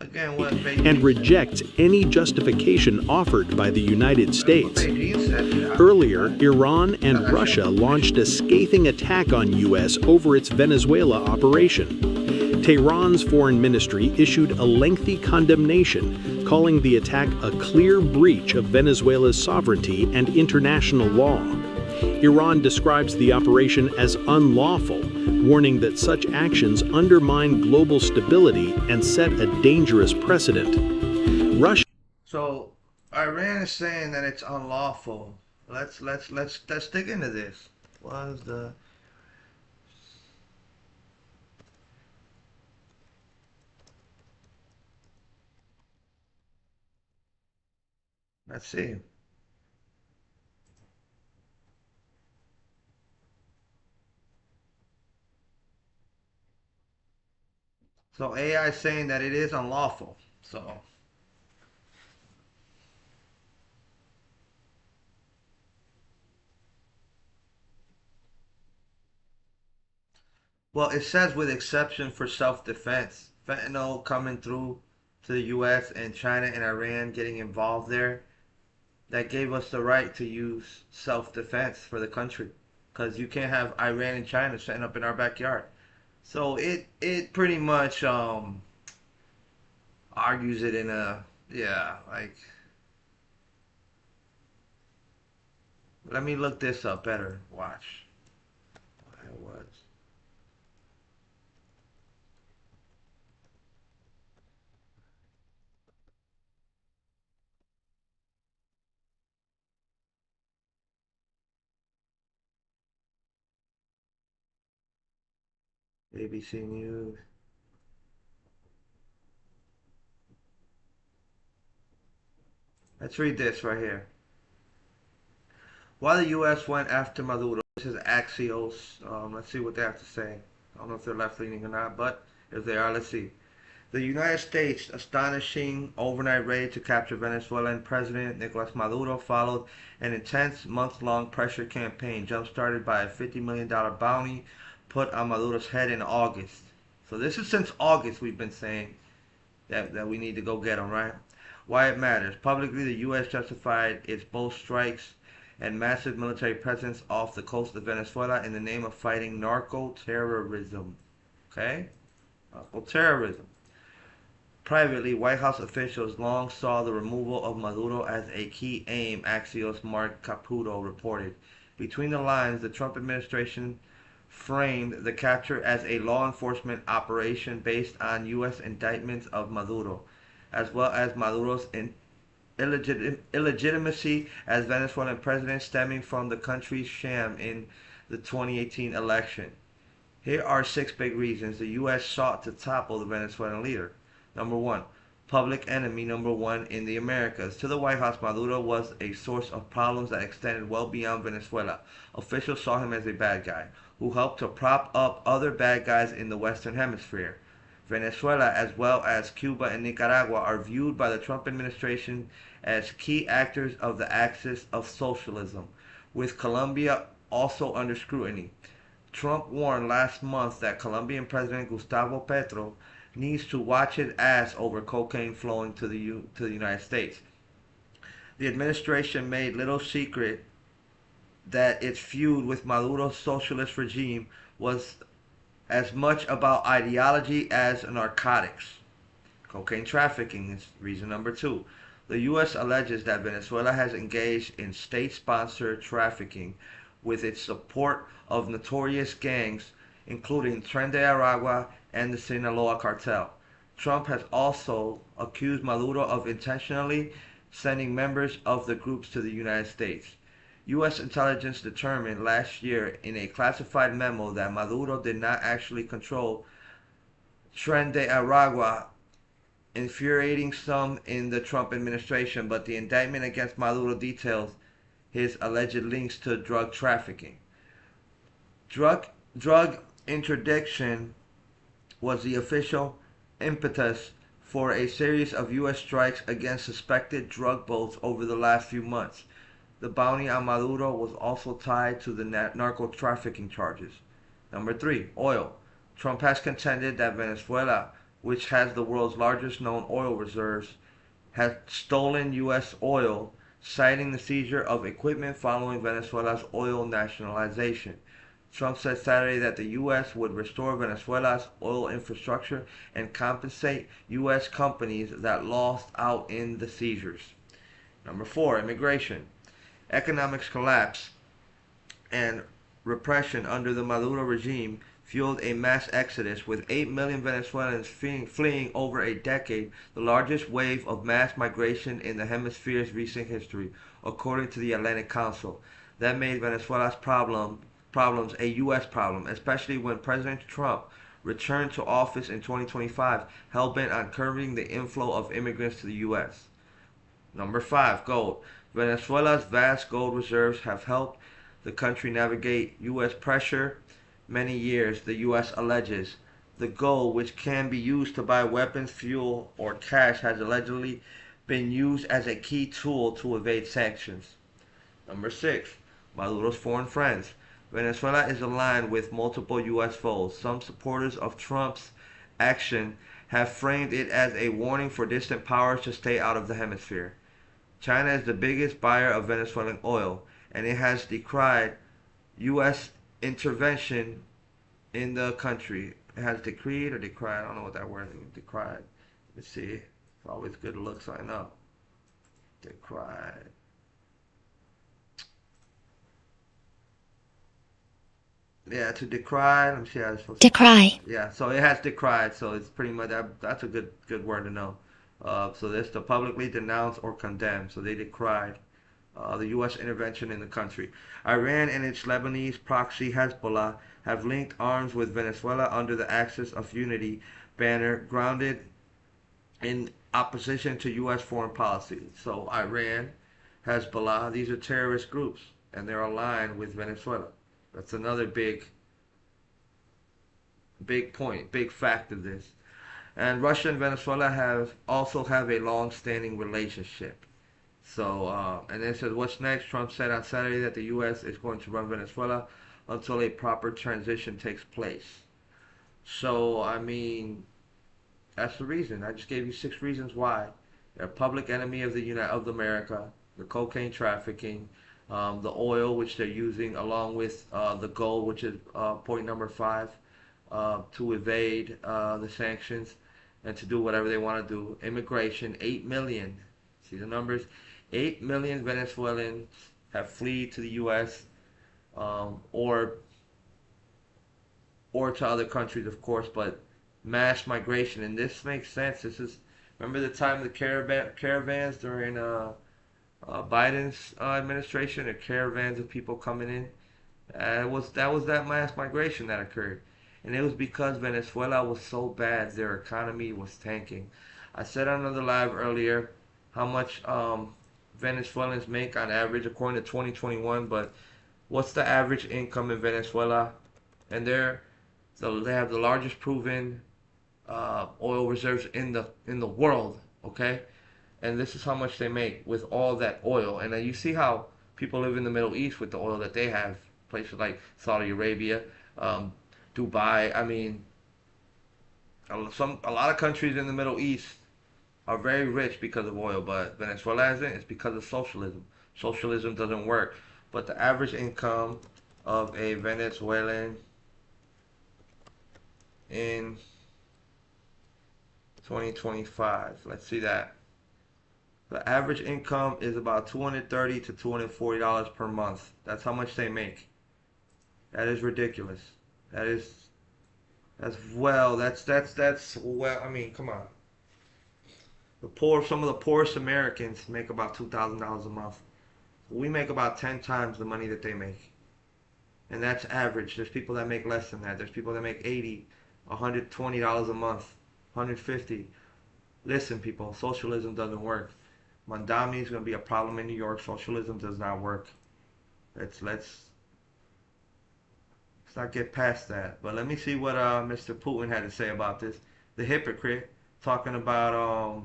Again, what Beijing and rejects any justification offered by the United States. Earlier, Iran and Russia launched a scathing attack on U.S. over its Venezuela operation. Tehran's foreign ministry issued a lengthy condemnation, calling the attack a clear breach of Venezuela's sovereignty and international law. Iran describes the operation as unlawful, warning that such actions undermine global stability and set a dangerous precedent. Russia. So Iran is saying that it's unlawful. Let's dig into this. What is the Let's see. So AI is saying that it is unlawful. So Well, it says with exception for self-defense. Fentanyl coming through to the U.S. and China and Iran getting involved there, that gave us the right to use self-defense for the country. Because you can't have Iran and China setting up in our backyard. So it pretty much argues it in a, yeah, like, let me look this up better. Watch. It was. ABC News. Let's read this right here. While the U.S. went after Maduro, this is Axios. Let's see what they have to say. I don't know if they're left-leaning or not, but if they are, let's see. The United States' astonishing overnight raid to capture Venezuelan President Nicolas Maduro followed an intense month-long pressure campaign jump-started by a $50 million bounty put on Maduro's head in August. So this is since August we've been saying that we need to go get him, right? Why it matters. Publicly, the U.S. justified its bold strikes and massive military presence off the coast of Venezuela in the name of fighting narco-terrorism. Okay? Narco-terrorism. Privately, White House officials long saw the removal of Maduro as a key aim, Axios' Mark Caputo reported. Between the lines, the Trump administration framed the capture as a law enforcement operation based on U.S. indictments of Maduro, as well as Maduro's illegitimacy as Venezuelan president stemming from the country's sham in the 2018 election. Here are 6 big reasons the U.S. sought to topple the Venezuelan leader. Number 1, public enemy number 1 in the Americas. To the White House, Maduro was a source of problems that extended well beyond Venezuela. Officials saw him as a bad guy, who helped to prop up other bad guys in the Western Hemisphere. Venezuela, as well as Cuba and Nicaragua, are viewed by the Trump administration as key actors of the axis of socialism, with Colombia also under scrutiny. Trump warned last month that Colombian President Gustavo Petro needs to watch his ass over cocaine flowing to the United States. The administration made little secret that its feud with Maduro's socialist regime was as much about ideology as narcotics. Cocaine trafficking is reason number 2. The U.S. alleges that Venezuela has engaged in state-sponsored trafficking with its support of notorious gangs, including Tren de Aragua and the Sinaloa cartel. Trump has also accused Maduro of intentionally sending members of the groups to the United States. U.S. intelligence determined last year in a classified memo that Maduro did not actually control Tren de Aragua, infuriating some in the Trump administration, but the indictment against Maduro details his alleged links to drug trafficking. Drug interdiction was the official impetus for a series of U.S. strikes against suspected drug boats over the last few months. The bounty on Maduro was also tied to the narco trafficking charges. Number 3, oil. Trump has contended that Venezuela, which has the world's largest known oil reserves, has stolen U.S. oil, citing the seizure of equipment following Venezuela's oil nationalization. Trump said Saturday that the U.S. would restore Venezuela's oil infrastructure and compensate U.S. companies that lost out in the seizures. Number 4, immigration. Economic collapse and repression under the Maduro regime fueled a mass exodus, with 8 million Venezuelans fleeing over a decade, the largest wave of mass migration in the hemisphere's recent history, according to the Atlantic Council. That made Venezuela's problems a U.S. problem, especially when President Trump returned to office in 2025, hell-bent on curbing the inflow of immigrants to the U.S. Number 5, gold. Venezuela's vast gold reserves have helped the country navigate U.S. pressure many years, the U.S. alleges. The gold, which can be used to buy weapons, fuel, or cash, has allegedly been used as a key tool to evade sanctions. Number 6, Maduro's foreign friends. Venezuela is aligned with multiple U.S. foes. Some supporters of Trump's action have framed it as a warning for distant powers to stay out of the hemisphere. China is the biggest buyer of Venezuelan oil, and it has decried U.S. intervention in the country. It has decreed or decried, I don't know what that word is, decried. Let's see, it's always good to look something up. Decried. Yeah, to decry. Let me see how it's supposed to. Decry. Yeah, so it has decried. So it's pretty much that's a good word to know. So this to publicly denounce or condemn. So they decried the U.S. intervention in the country. Iran and its Lebanese proxy Hezbollah have linked arms with Venezuela under the Axis of Unity banner, grounded in opposition to U.S. foreign policy. So Iran, Hezbollah, these are terrorist groups, and they're aligned with Venezuela. That's another big point, big fact of this. And Russia and Venezuela also have a long-standing relationship. So, and then it says, what's next? Trump said on Saturday that the U.S. is going to run Venezuela until a proper transition takes place. So, I mean, that's the reason. I just gave you 6 reasons why. They're a public enemy of America, the cocaine trafficking, the oil, which they're using, along with the gold, which is point number 5, to evade the sanctions and to do whatever they want to do. Immigration, 8 million. See the numbers? 8 million Venezuelans have fled to the U.S. Or to other countries, of course, but mass migration. And this makes sense. This is, remember the time the caravans during Biden's administration, the caravans of people coming in? That was that mass migration that occurred. And it was because Venezuela was so bad, their economy was tanking. I said on another live earlier how much Venezuelans make on average according to 2021, but what's the average income in Venezuela? And they have the largest proven oil reserves in the world, okay? And this is how much they make with all that oil. And then you see how people live in the Middle East with the oil that they have. Places like Saudi Arabia, Dubai. I mean, a lot of countries in the Middle East are very rich because of oil, but Venezuela isn't. It's because of socialism. Socialism doesn't work. But the average income of a Venezuelan in 2025, let's see that. The average income is about $230 to $240 per month. That's how much they make. That is ridiculous. That's well, I mean, come on. Some of the poorest Americans make about $2,000 a month. We make about 10 times the money that they make. And that's average. There's people that make less than that. There's people that make $80, $120 a month, $150. Listen, people, socialism doesn't work. Mandami is going to be a problem in New York. Socialism does not work. Let's not get past that. But let me see what Mr. Putin had to say about this. The hypocrite talking about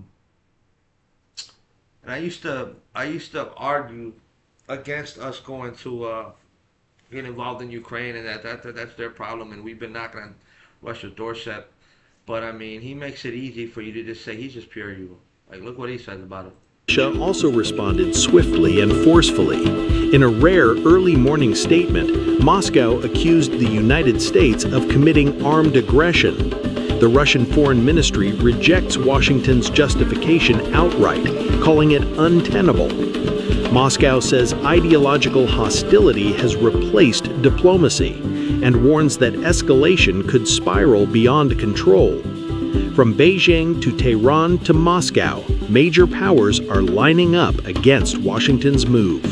and I used to argue against us going to get involved in Ukraine, and that's their problem, and we've been knocking on Russia's doorstep. But I mean, he makes it easy for you to just say he's just pure evil. Like, look what he says about it. Russia also responded swiftly and forcefully. In a rare early morning statement, Moscow accused the United States of committing armed aggression. The Russian Foreign Ministry rejects Washington's justification outright, calling it untenable. Moscow says ideological hostility has replaced diplomacy and warns that escalation could spiral beyond control. From Beijing to Tehran to Moscow, major powers are lining up against Washington's move.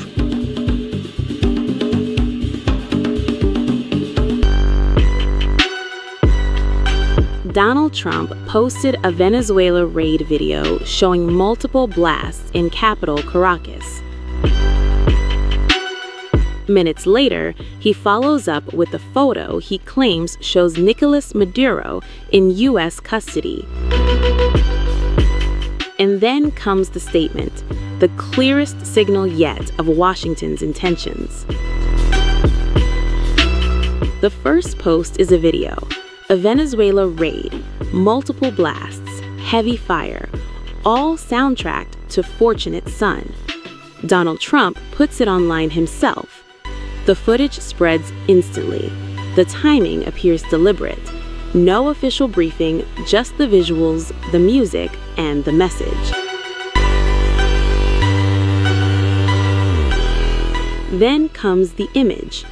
Donald Trump posted a Venezuela raid video showing multiple blasts in capital Caracas. Minutes later, he follows up with a photo he claims shows Nicolas Maduro in U.S. custody. And then comes the statement, the clearest signal yet of Washington's intentions. The first post is a video. A Venezuela raid, multiple blasts, heavy fire, all soundtracked to Fortunate Son. Donald Trump puts it online himself. The footage spreads instantly. The timing appears deliberate. No official briefing, just the visuals, the music, and the message. Then comes the image.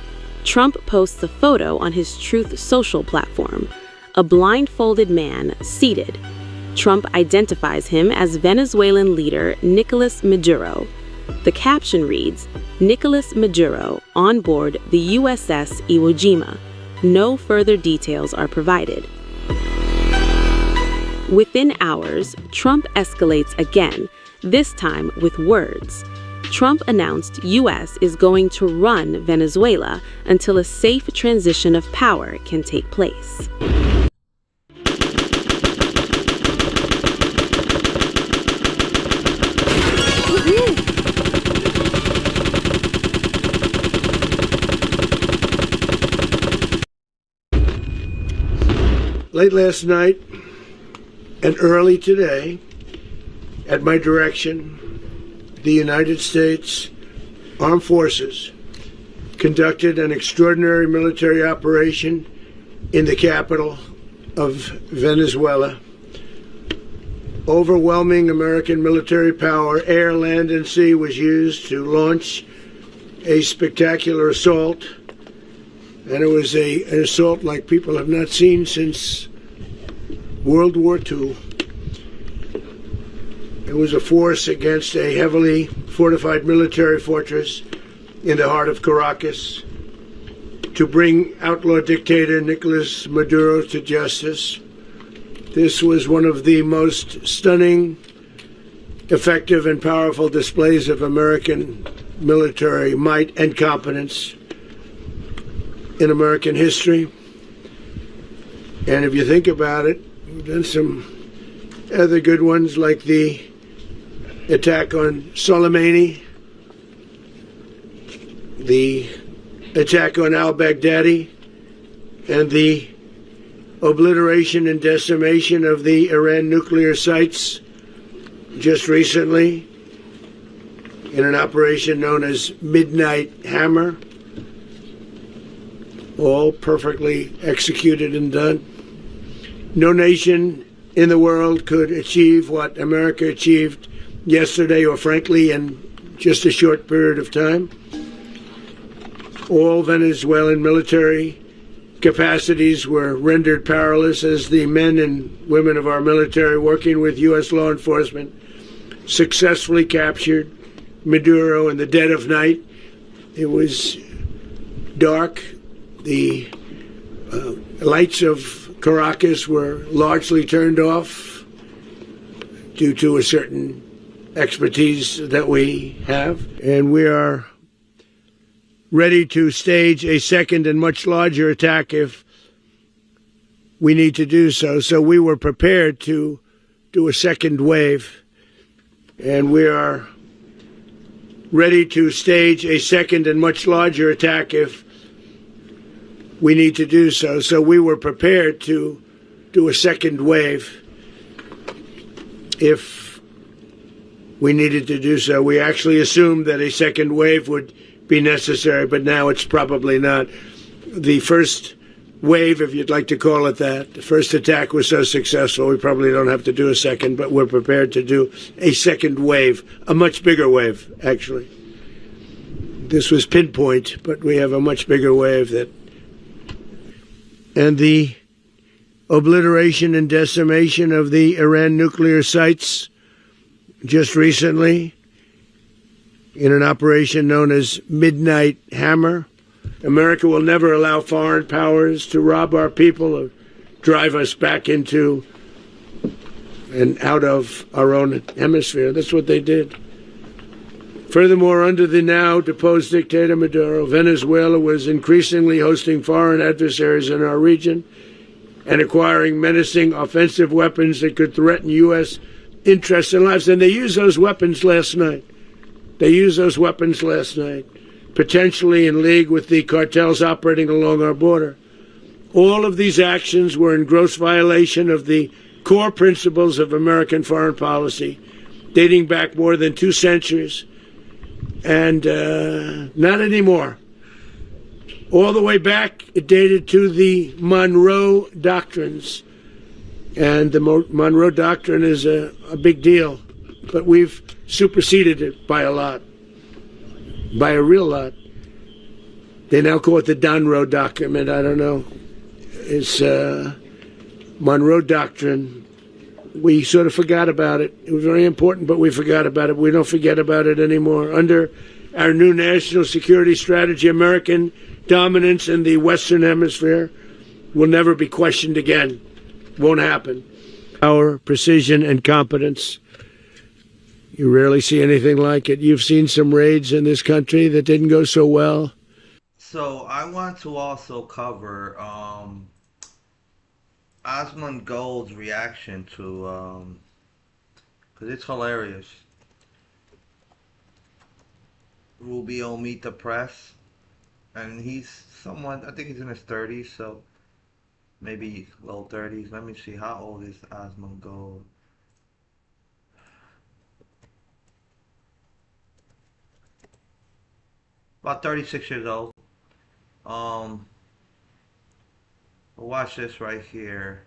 Trump posts a photo on his Truth Social platform. A blindfolded man seated. Trump identifies him as Venezuelan leader Nicolas Maduro. The caption reads, Nicolas Maduro on board the USS Iwo Jima. No further details are provided. Within hours, Trump escalates again, this time with words. Trump announced U.S. is going to run Venezuela until a safe transition of power can take place. Late last night and early today, at my direction, the United States Armed Forces conducted an extraordinary military operation in the capital of Venezuela. Overwhelming American military power, air, land, and sea, was used to launch a spectacular assault. And it was an assault like people have not seen since World War II. It was a force against a heavily fortified military fortress in the heart of Caracas to bring outlaw dictator Nicolas Maduro to justice. This was one of the most stunning, effective, and powerful displays of American military might and competence in American history. And if you think about it, we've done some other good ones, like the attack on Soleimani, the attack on al-Baghdadi, and the obliteration and decimation of the Iran nuclear sites just recently in an operation known as Midnight Hammer. All perfectly executed and done. No nation in the world could achieve what America achieved yesterday, or frankly in just a short period of time. All Venezuelan military capacities were rendered powerless as the men and women of our military, working with U.S. law enforcement, successfully captured Maduro in the dead of night. It was dark. The lights of Caracas were largely turned off due to a certain expertise that we have. And we are ready to stage a second and much larger attack if we need to do so. So we were prepared to do a second wave. And we are ready to stage a second and much larger attack if we need to do so. So we were prepared to do a second wave if we needed to do so. We actually assumed that a second wave would be necessary, but now it's probably not. The first wave, if you'd like to call it that, the first attack was so successful, we probably don't have to do a second, but we're prepared to do a second wave, a much bigger wave, actually. This was pinpoint, but we have a much bigger wave that. And the obliteration and decimation of the Iran nuclear sites just recently in an operation known as Midnight Hammer. America will never allow foreign powers to rob our people or drive us back into and out of our own hemisphere. That's what they did. Furthermore, under the now deposed dictator Maduro, Venezuela was increasingly hosting foreign adversaries in our region and acquiring menacing offensive weapons that could threaten U.S. interests and lives. And they used those weapons last night. potentially in league with the cartels operating along our border. All of these actions were in gross violation of the core principles of American foreign policy, dating back more than 2 centuries, and not anymore. All the way back, it dated to the Monroe Doctrines, and the Monroe Doctrine is a big deal, but we've superseded it by a lot, by a real lot. They now call it the Donroe Document. I don't know. It's Monroe Doctrine. We sort of forgot about it. It was very important, but we forgot about it. We don't forget about it anymore. Under our new national security strategy, American dominance in the Western Hemisphere will never be questioned again. Won't happen. Our precision and competence. You rarely see anything like it. You've seen some raids in this country that didn't go so well. So I want to also cover Osmond Gold's reaction to, because it's hilarious. Rubio meet the press, and he's someone, I think he's in his 30s, so maybe low 30s. Let me see, how old is Osmond Gold? About 36 years old. Watch this right here.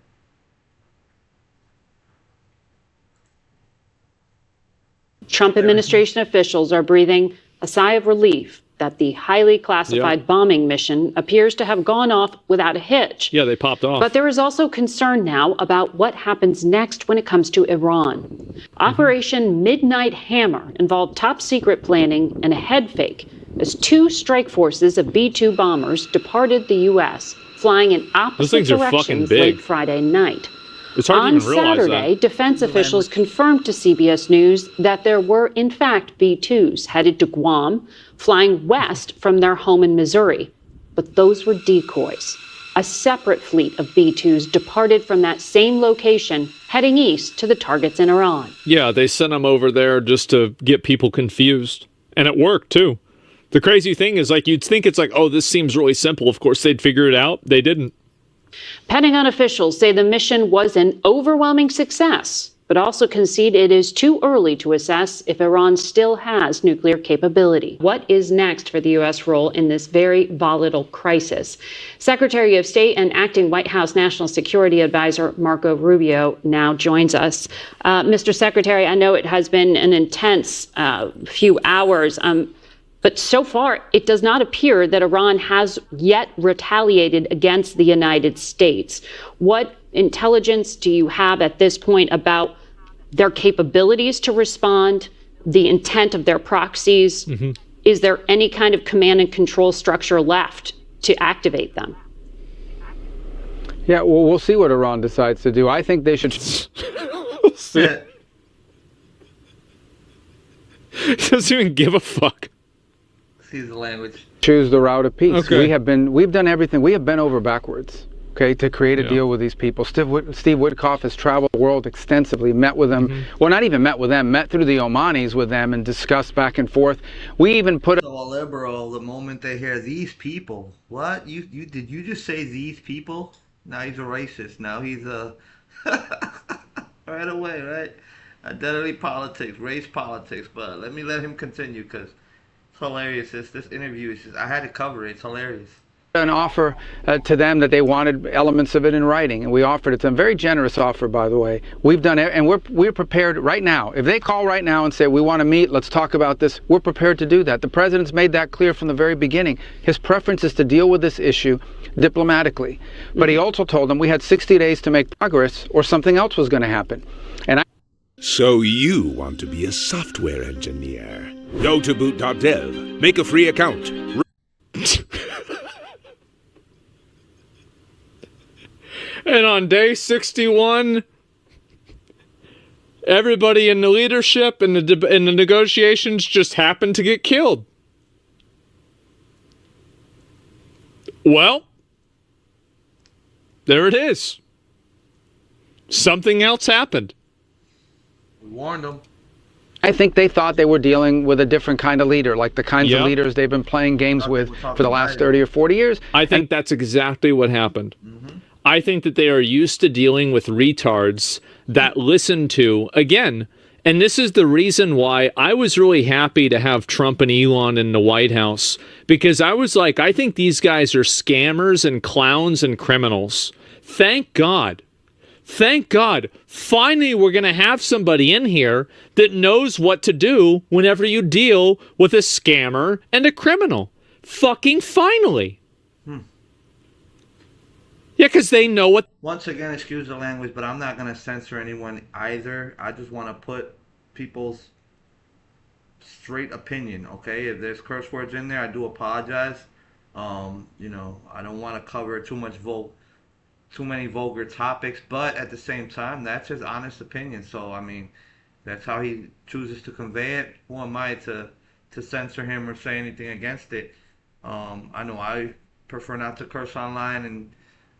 Trump administration officials are breathing a sigh of relief that the highly classified bombing mission appears to have gone off without a hitch. Yeah, they popped off. But there is also concern now about what happens next when it comes to Iran. Operation Midnight Hammer involved top secret planning and a head fake as 2 strike forces of B-2 bombers departed the U.S., flying in opposite directions late Friday night. It's hard On to even realize Saturday, that. defense officials confirmed to CBS News that there were, in fact, B-2s headed to Guam, flying west from their home in Missouri. But those were decoys. A separate fleet of B-2s departed from that same location, heading east to the targets in Iran. Yeah, they sent them over there just to get people confused. And it worked, too. The crazy thing is, like, you'd think it's like, oh, this seems really simple. Of course, they'd figure it out. They didn't. Pentagon officials say the mission was an overwhelming success, but also concede it is too early to assess if Iran still has nuclear capability. What is next for the U.S. role in this very volatile crisis? Secretary of State and acting White House National Security Advisor Marco Rubio now joins us. Mr. Secretary, I know it has been an intense few hours. But so far, it does not appear that Iran has yet retaliated against the United States. What intelligence do you have at this point about their capabilities to respond, the intent of their proxies? Is there any kind of command and control structure left to activate them? Yeah, well, we'll see what Iran decides to do. I think they should... He doesn't even give a fuck. The language. Choose the route of peace. Okay. We've done everything. We have bent over backwards, okay, to create a deal with these people. Steve Witkoff has traveled the world extensively, met with them. Well, not even met with them, met through the Omanis with them and discussed back and forth. We even put So a liberal, the moment they hear these people, what? Did you just say these people? Now he's a racist. Now he's a right away, right? Identity politics, race politics. But let him continue, because hilarious. This interview is just, I had to cover it. It's hilarious. an offer to them that they wanted elements of it in writing, and we offered it to them. Very generous offer, by the way. We've done it, and we're prepared right now. If they call right now and say, we want to meet, let's talk about this, we're prepared to do that. The president's made that clear from the very beginning. His preference is to deal with this issue diplomatically. But he also told them we had 60 days to make progress or something else was going to happen. So you want to be a software engineer. Go to boot.dev, make a free account. And on day 61, everybody in the leadership and the negotiations just happened to get killed. Well, there it is. Something else happened. We warned them. I think they thought they were dealing with a different kind of leader, like the kinds of leaders they've been playing games with for the last 30 or 40 years. I think that's exactly what happened. I think that they are used to dealing with retards that listen to, again, and this is the reason why I was really happy to have Trump and Elon in the White House, because I was like, I think these guys are scammers and clowns and criminals. Thank God. Thank God. Finally, we're going to have somebody in here that knows what to do whenever you deal with a scammer and a criminal. Fucking finally. Yeah, because they know what... Once again, excuse the language, but I'm not going to censor anyone either. I just want to put people's straight opinion, okay? If there's curse words in there, I do apologize. You know, I don't want to cover too many vulgar topics, but at the same time, that's his honest opinion. So, I mean, that's how he chooses to convey it. Who am I to censor him or say anything against it? I know I prefer not to curse online, and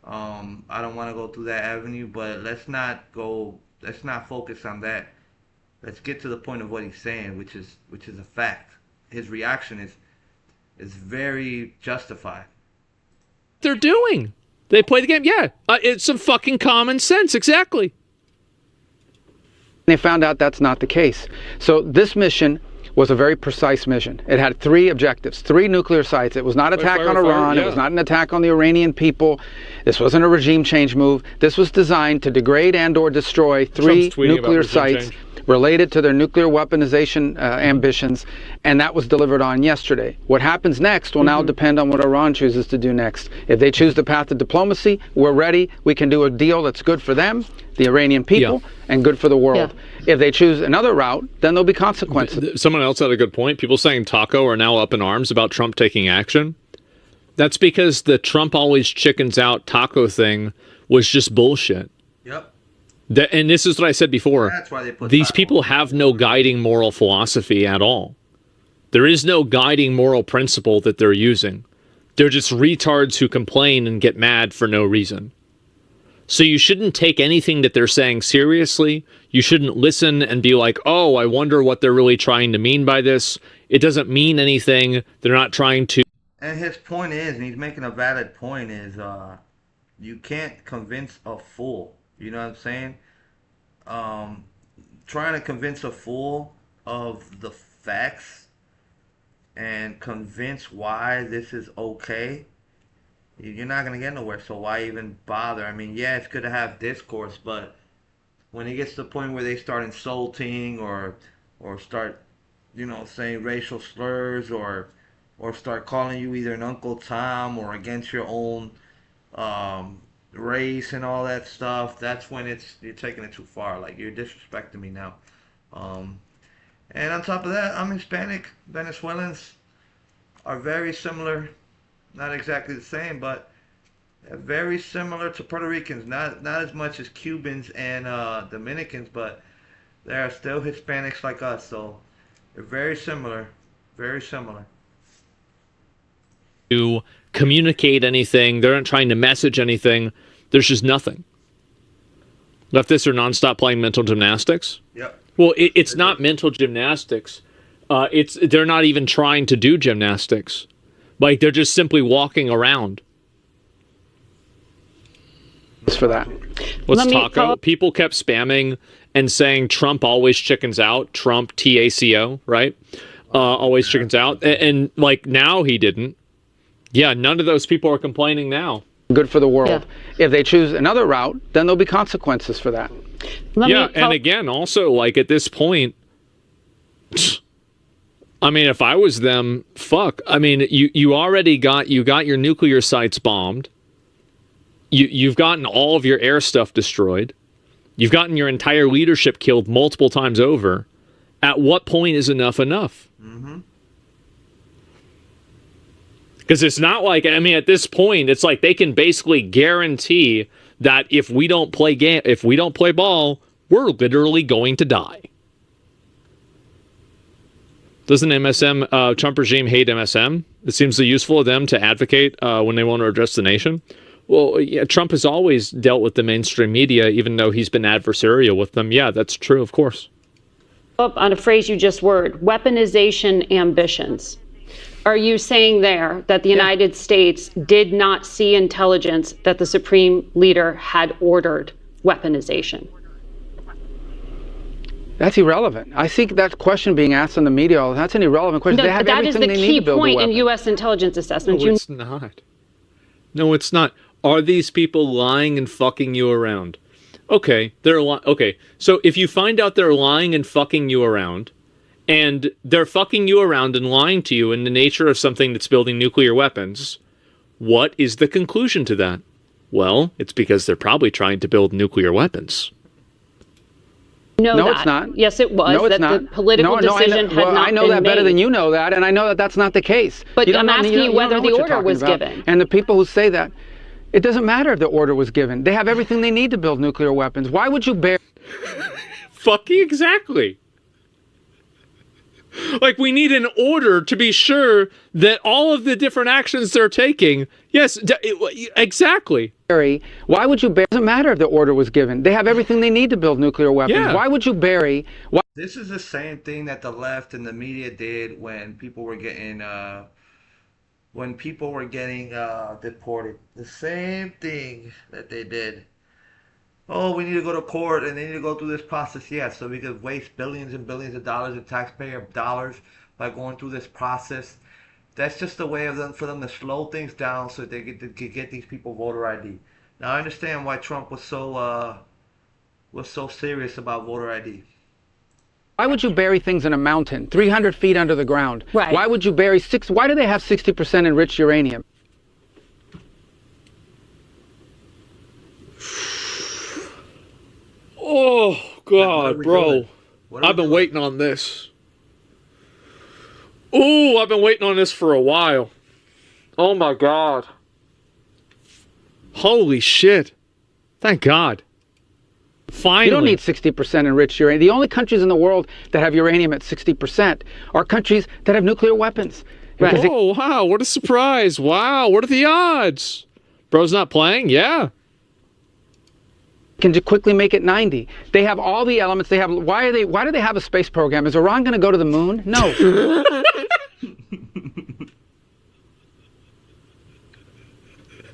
I don't want to go through that avenue, but let's not focus on that. Let's get to the point of what he's saying, which is a fact. His reaction is very justified. They're doing. They play the game. Yeah, it's some fucking common sense. Exactly. They found out that's not the case. So this mission was a very precise mission. It had 3 objectives, 3 nuclear sites. It was not an attack on Iran. It was not an attack on the Iranian people. This wasn't a regime change move. This was designed to degrade and or destroy 3 nuclear sites related to their nuclear weaponization ambitions, and that was delivered on yesterday. What happens next will now depend on what Iran chooses to do next. If they choose the path of diplomacy, we're ready. We can do a deal that's good for them, the Iranian people, and good for the world. If they choose another route, then there'll be consequences. Someone else had a good point. People saying Taco are now up in arms about Trump taking action. That's because the Trump always chickens out Taco thing was just bullshit. Yep. And this is what I said before. That's why they put these people have no guiding moral philosophy at all. There is no guiding moral principle that they're using. They're just retards who complain and get mad for no reason. So you shouldn't take anything that they're saying seriously. You shouldn't listen and be like, oh, I wonder what they're really trying to mean by this. It doesn't mean anything. They're not trying to. And his point is, and he's making a valid point, is you can't convince a fool. You know what I'm saying? Trying to convince a fool of the facts and convince why this is okay, you're not going to get nowhere. So why even bother? I mean, yeah, it's good to have discourse, but when it gets to the point where they start insulting or start, you know, saying racial slurs or start calling you either an Uncle Tom or against your own race and all that stuff, that's when you're taking it too far. Like, you're disrespecting me now. And on top of that, I'm Hispanic. Venezuelans are very similar, not exactly the same, but very similar to Puerto Ricans. Not as much as Cubans and Dominicans, but they are still Hispanics like us. So they're very similar, very similar. To communicate anything, they're not trying to message anything. There's just nothing. Leftists are nonstop playing mental gymnastics. Yep. Well, it's not mental gymnastics. They're not even trying to do gymnastics. Like, they're just simply walking around. For that. Let's talk. People kept spamming and saying Trump always chickens out. Trump, TACO, right? Always chickens out. And like, now he didn't. Yeah, none of those people are complaining now. Good for the world. If they choose another route, then there'll be consequences for that. And again, also, like, at this point, I mean, if I was them, fuck. I mean, you already got your nuclear sites bombed. You've gotten all of your air stuff destroyed. You've gotten your entire leadership killed multiple times over. At what point is enough enough? Because it's not like, I mean, at this point, it's like they can basically guarantee that if we don't play ball, we're literally going to die. Doesn't MSM, Trump regime, hate MSM? It seems so useful of them to advocate when they want to address the nation. Well, yeah, Trump has always dealt with the mainstream media, even though he's been adversarial with them. Yeah, that's true, of course. Up on a phrase you just word, weaponization ambitions. Are you saying there that the United States did not see intelligence that the Supreme Leader had ordered weaponization? That's irrelevant. I see that question being asked in the media. That's an irrelevant question. No, they have that is everything the they need key to build a point in weapon. U.S. intelligence assessment. No, it's not. No, it's not. Are these people lying and fucking you around? Okay, okay. So if you find out they're lying and fucking you around, and they're fucking you around and lying to you in the nature of something that's building nuclear weapons, what is the conclusion to that? Well, it's because they're probably trying to build nuclear weapons. No, it's not. Yes, it was. No, it's that not. The political decision had not I know been that better made. than you know that, and I know that that's not the case. But You I'm don't know- asking you don't whether know the what you're order talking was about. given. And the people who say that, it doesn't matter if the order was given. They have everything they need to build nuclear weapons. Why would you bear? Fucking exactly. Like, we need an order to be sure that all of the different actions they're taking, yes, exactly. Why would you bury? It doesn't matter if the order was given. They have everything they need to build nuclear weapons. Yeah. Why would you bury? This is the same thing that the left and the media did when people were getting deported. The same thing that they did. Oh, we need to go to court and they need to go through this process. Yeah, so we could waste billions and billions of dollars in taxpayer dollars by going through this process. That's just a way for them to slow things down so they could get these people voter ID. Now I understand why Trump was so serious about voter ID. Why would you bury things in a mountain, 300 feet under the ground? Right. Why would you bury Why do they have 60% enriched uranium? Oh, God, bro. I've been waiting on this. Ooh, I've been waiting on this for a while. Oh, my God. Holy shit. Thank God. Finally. You don't need 60% enriched uranium. The only countries in the world that have uranium at 60% are countries that have nuclear weapons. Right. Oh, wow, what a surprise. Wow, what are the odds? Bro's not playing? Yeah. Can quickly make it 90. They have all the elements. They have. Why do they have a space program? Is Iran going to go to the moon? No.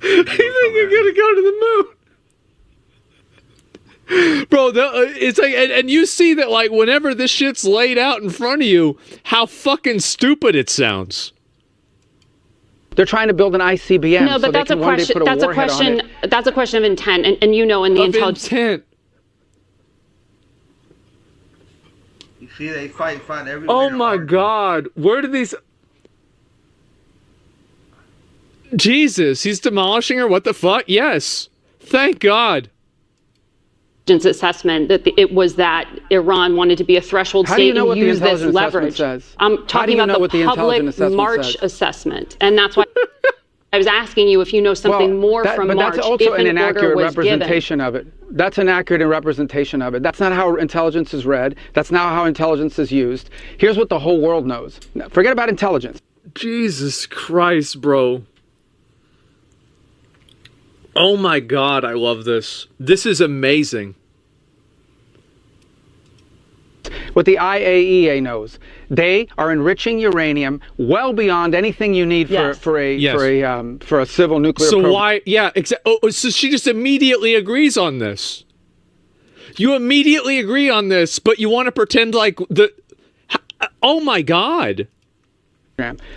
You think you're gonna go to the moon, bro? It's like, and you see that, like, whenever this shit's laid out in front of you, how fucking stupid it sounds. They're trying to build an ICBM. No, but so that's they a can one day question. put That's a warhead on question. it. That's a question of intent, and you know, in the intent. You see, they find everywhere. Oh my God, where do these? Jesus, he's demolishing her. What the fuck? Yes, thank God. Assessment that it was that Iran wanted to be a threshold How do you state know and what the use this intelligence leverage. assessment says? I'm How do talking you about know what the the public intelligence assessment March says? assessment, and that's why I was asking you if you know something more from but March. that's also if an order inaccurate was representation of it. That's an accurate representation of it. That's not how intelligence is read. That's not how intelligence is used. Here's what the whole world knows. Forget about intelligence. Jesus Christ, bro. Oh my God, I love this. This is amazing. What the IAEA knows, they are enriching uranium well beyond anything you need for a civil nuclear So program. why? Yeah, exactly. Oh, so she just immediately agrees on this. You immediately agree on this, but you want to pretend like the. Oh my God.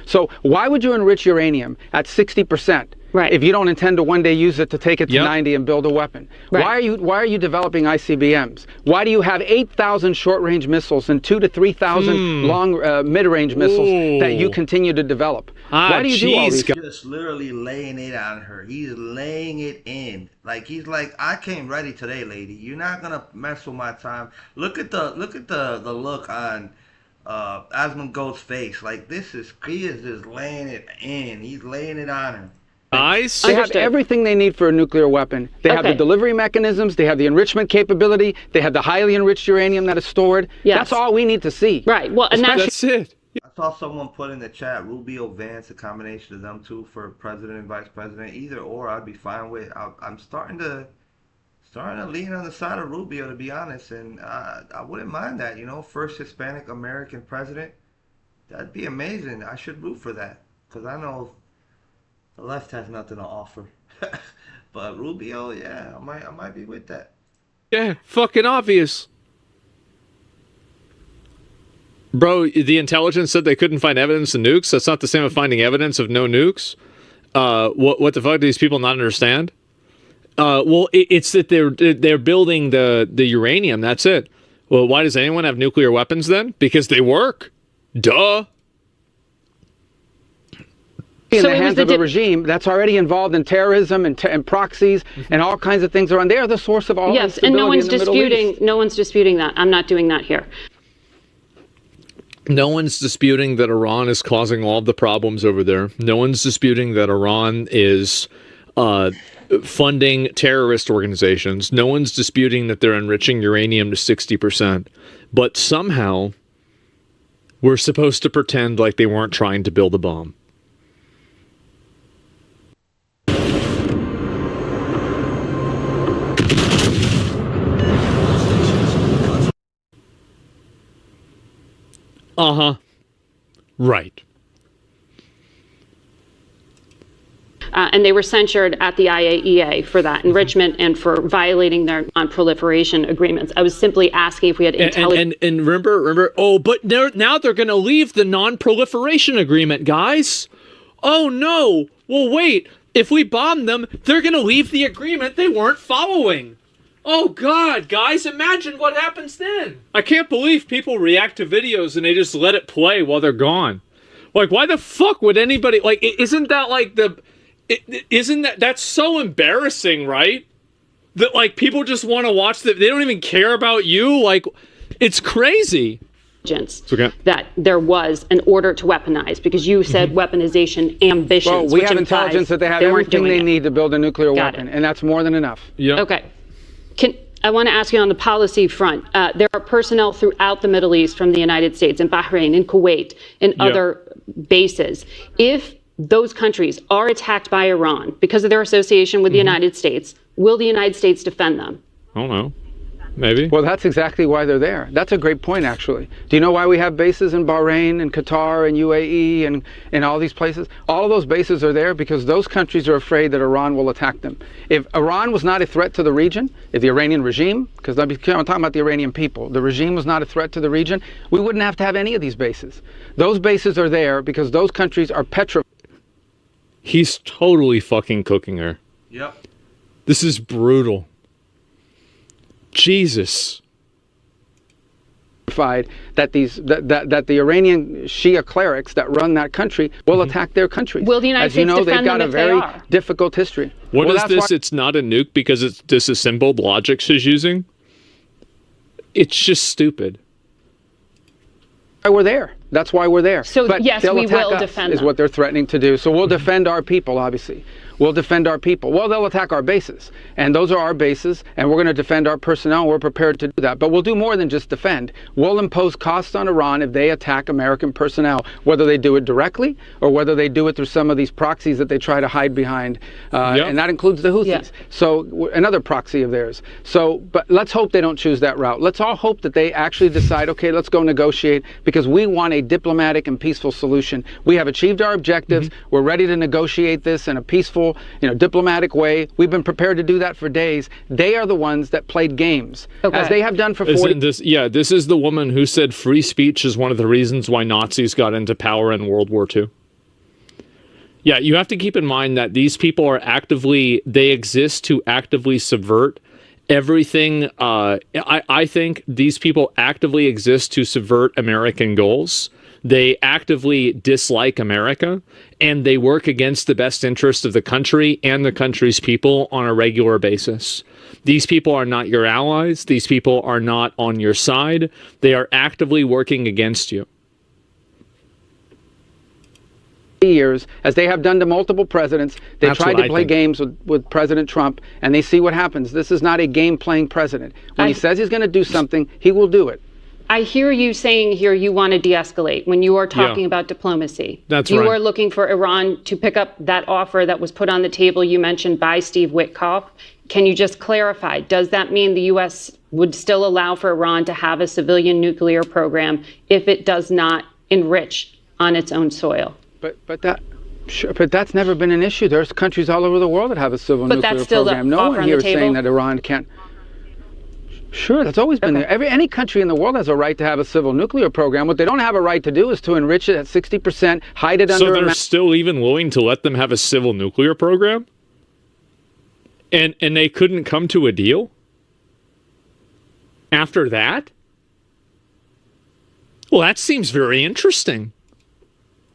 So why would you enrich uranium at 60%? Right. If you don't intend to one day use it to take it to 90 and build a weapon. Right. Why are you developing ICBMs? Why do you have 8,000 short-range missiles and 2,000 to 3,000 long mid-range missiles that you continue to develop? Why do you do all these? He's just literally laying it on her. He's laying it in. Like, he's like, I came ready today, lady. You're not gonna mess with my time. Look at the look on Asmund Gold's face. Like, he is just laying it in. He's laying it on her. Nice. They have everything they need for a nuclear weapon. They have the delivery mechanisms. They have the enrichment capability. They have the highly enriched uranium that is stored. Yes. That's all we need to see. Right. Well, and that's it. I saw someone put in the chat Rubio, Vance, a combination of them two for president and vice president. Either or, I'd be fine with. I'm starting to starting to lean on the side of Rubio, to be honest, and I wouldn't mind that. First Hispanic American president. That'd be amazing. I should root for that because I know the left has nothing to offer. But Rubio, yeah, I might be with that. Yeah, fucking obvious. Bro, the intelligence said they couldn't find evidence of nukes. That's not the same as finding evidence of no nukes. What the fuck do these people not understand? Well, it's that they're building the uranium. That's it. Well, why does anyone have nuclear weapons then? Because they work. Duh. In the hands of a regime that's already involved in terrorism and proxies and all kinds of things around. They are the source of all yes, and no one's disputing that. I'm not doing that here. No one's disputing that Iran is causing all of the problems over there. No one's disputing that Iran is funding terrorist organizations. No one's disputing that they're enriching uranium to 60%. But somehow, we're supposed to pretend like they weren't trying to build a bomb. Uh-huh. Right. And they were censured at the IAEA for that enrichment and for violating their non-proliferation agreements. I was simply asking if we had intelligence. And remember, but now they're going to leave the non-proliferation agreement, guys. Oh, no. Well, wait. If we bomb them, they're going to leave the agreement they weren't following. Oh, God, guys, imagine what happens then. I can't believe people react to videos and they just let it play while they're gone. Like, why the fuck would anybody... Like, isn't that like the... That's so embarrassing, right? That, like, people just want to watch they don't even care about you? Like, it's crazy. Okay. That there was an order to weaponize, because you said weaponization ambitions. Well, we have intelligence that they have everything they need to build a nuclear weapon, and that's more than enough. Yeah. Okay. I want to ask you on the policy front. There are personnel throughout the Middle East from the United States, in Bahrain, in Kuwait, in other bases. If those countries are attacked by Iran because of their association with the United States, will the United States defend them? I don't know. Maybe. Well, that's exactly why they're there. That's a great point, actually. Do you know why we have bases in Bahrain and Qatar and UAE and all these places? All of those bases are there because those countries are afraid that Iran will attack them. If Iran was not a threat to the region, if the Iranian regime, because I'm talking about the Iranian people, the regime was not a threat to the region, we wouldn't have to have any of these bases. Those bases are there because those countries are petrified. He's totally fucking cooking her. Yep. This is brutal. Jesus. That the Iranian Shia clerics that run that country will attack their country. Will the United States defend them if they are? As you know, they've got a very difficult history. What is this? It's not a nuke because it's disassembled logic she's using? It's just stupid. We're there. That's why we're there. So but yes, we will defend them. Is what they're threatening to do. So we'll defend our people, obviously. We'll defend our people. Well, they'll attack our bases. And those are our bases. And we're going to defend our personnel. And we're prepared to do that. But we'll do more than just defend. We'll impose costs on Iran if they attack American personnel, whether they do it directly or whether they do it through some of these proxies that they try to hide behind. And that includes the Houthis. Yeah. So another proxy of theirs. So, but let's hope they don't choose that route. Let's all hope that they actually decide, okay, let's go negotiate, because we want a diplomatic and peaceful solution. We have achieved our objectives. We're ready to negotiate this in a peaceful, diplomatic way. We've been prepared to do that for days. They are the ones that played games, as they have done for 40 years. This is the woman who said free speech is one of the reasons why Nazis got into power in World War II. Yeah, you have to keep in mind that these people are they exist to actively subvert everything. I think these people actively exist to subvert American goals. They actively dislike America, and they work against the best interest of the country and the country's people on a regular basis. These people are not your allies. These people are not on your side. They are actively working against you. Years, as they have done to multiple presidents. They tried to play games with President Trump, and they see what happens. This is not a game-playing president. When he says he's going to do something, he will do it. I hear you saying here you want to de-escalate when you are talking about diplomacy. That's right. You are looking for Iran to pick up that offer that was put on the table, you mentioned, by Steve Witkoff. Can you just clarify, does that mean the U.S. would still allow for Iran to have a civilian nuclear program if it does not enrich on its own soil? But that's never been an issue. There's countries all over the world that have a civil But nuclear that's still program. the No offer one on here the is saying table? that Iran can't. Sure, that's always been there. Any country in the world has a right to have a civil nuclear program. What they don't have a right to do is to enrich it at 60%, hide it under So a they're still even willing to let them have a civil nuclear program? And they couldn't come to a deal? After that? Well, that seems very interesting.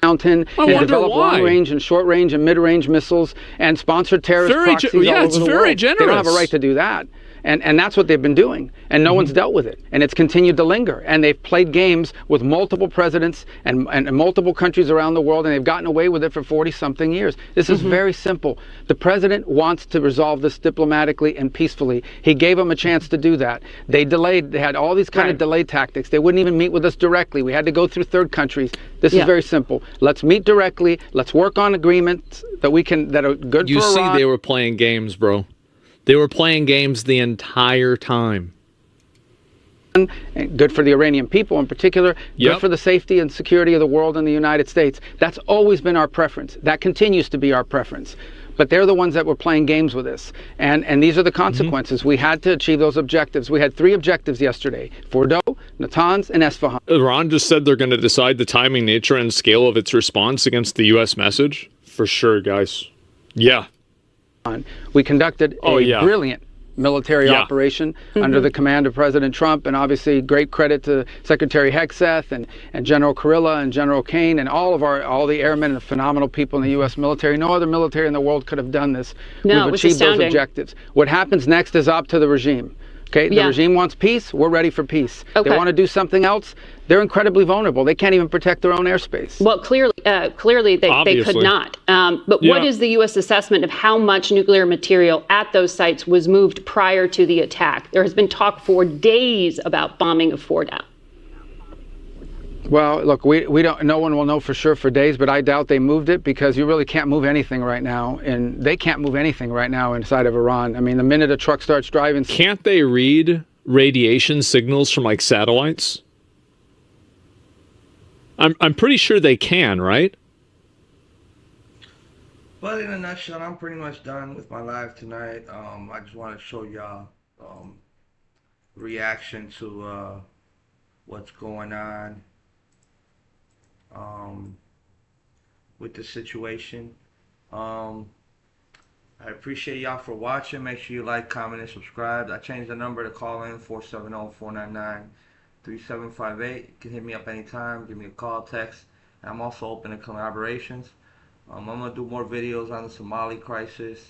mountain I and wonder develop why. long-range and short-range and mid-range missiles and sponsor terrorist proxies all over it's the very world. They don't have a generous. right to do that. And that's what they've been doing. And no one's dealt with it. And it's continued to linger. And they've played games with multiple presidents and multiple countries around the world, and they've gotten away with it for 40-something years. This is very simple. The president wants to resolve this diplomatically and peacefully. He gave them a chance to do that. They delayed. They had all these kind of delay tactics. They wouldn't even meet with us directly. We had to go through third countries. This is very simple. Let's meet directly. Let's work on agreements that are good You for see, Iran. they were playing games, bro. They were playing games the entire time. And good for the Iranian people in particular, good for the safety and security of the world and the United States. That's always been our preference. That continues to be our preference. But they're the ones that were playing games with us. And these are the consequences. We had to achieve those objectives. We had 3 objectives yesterday: Fordo, Natanz, and Esfahan. Iran just said they're going to decide the timing, nature, and scale of its response against the U.S. message. For sure, guys. Yeah. We conducted a brilliant military operation under the command of President Trump, and obviously great credit to Secretary Hegseth and General Kurilla and General Kane and all the airmen and the phenomenal people in the U.S. military. No other military in the world could have done this. No, We've it was achieved those astounding. objectives. What happens next is up to the regime. Okay, the regime wants peace. We're ready for peace. Okay. They want to do something else. They're incredibly vulnerable. They can't even protect their own airspace. Well, clearly they could not. But what is the U.S. assessment of how much nuclear material at those sites was moved prior to the attack? There has been talk for days about bombing of Fordow. Well, look, we don't. No one will know for sure for days, but I doubt they moved it because you really can't move anything right now, and they can't move anything right now inside of Iran. I mean, the minute a truck starts driving, Can't they read radiation signals from like satellites? I'm pretty sure they can, right? But in a nutshell, I'm pretty much done with my live tonight. I just want to show y'all reaction to what's going on with the situation. I appreciate y'all for watching. Make sure you like, comment, and subscribe. I changed the number to call in, 470-499-3758. You can hit me up anytime. Give me a call, text. And I'm also open to collaborations. I'm going to do more videos on the Somali crisis,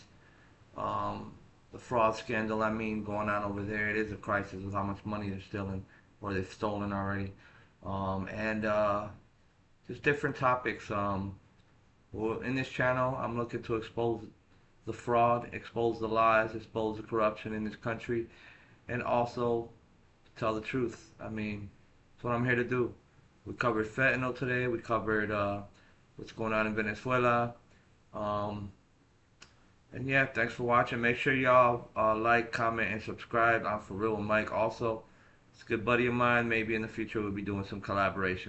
the fraud scandal, going on over there. It is a crisis with how much money they're stealing, or they've stolen already. And just different topics. Well, in this channel, I'm looking to expose the fraud, expose the lies, expose the corruption in this country, and also tell the truth. I mean, that's what I'm here to do. We covered fentanyl today. We covered what's going on in Venezuela. And yeah, thanks for watching. Make sure y'all like, comment, and subscribe. I'm For Real with Mike also. It's a good buddy of mine. Maybe in the future we'll be doing some collaboration.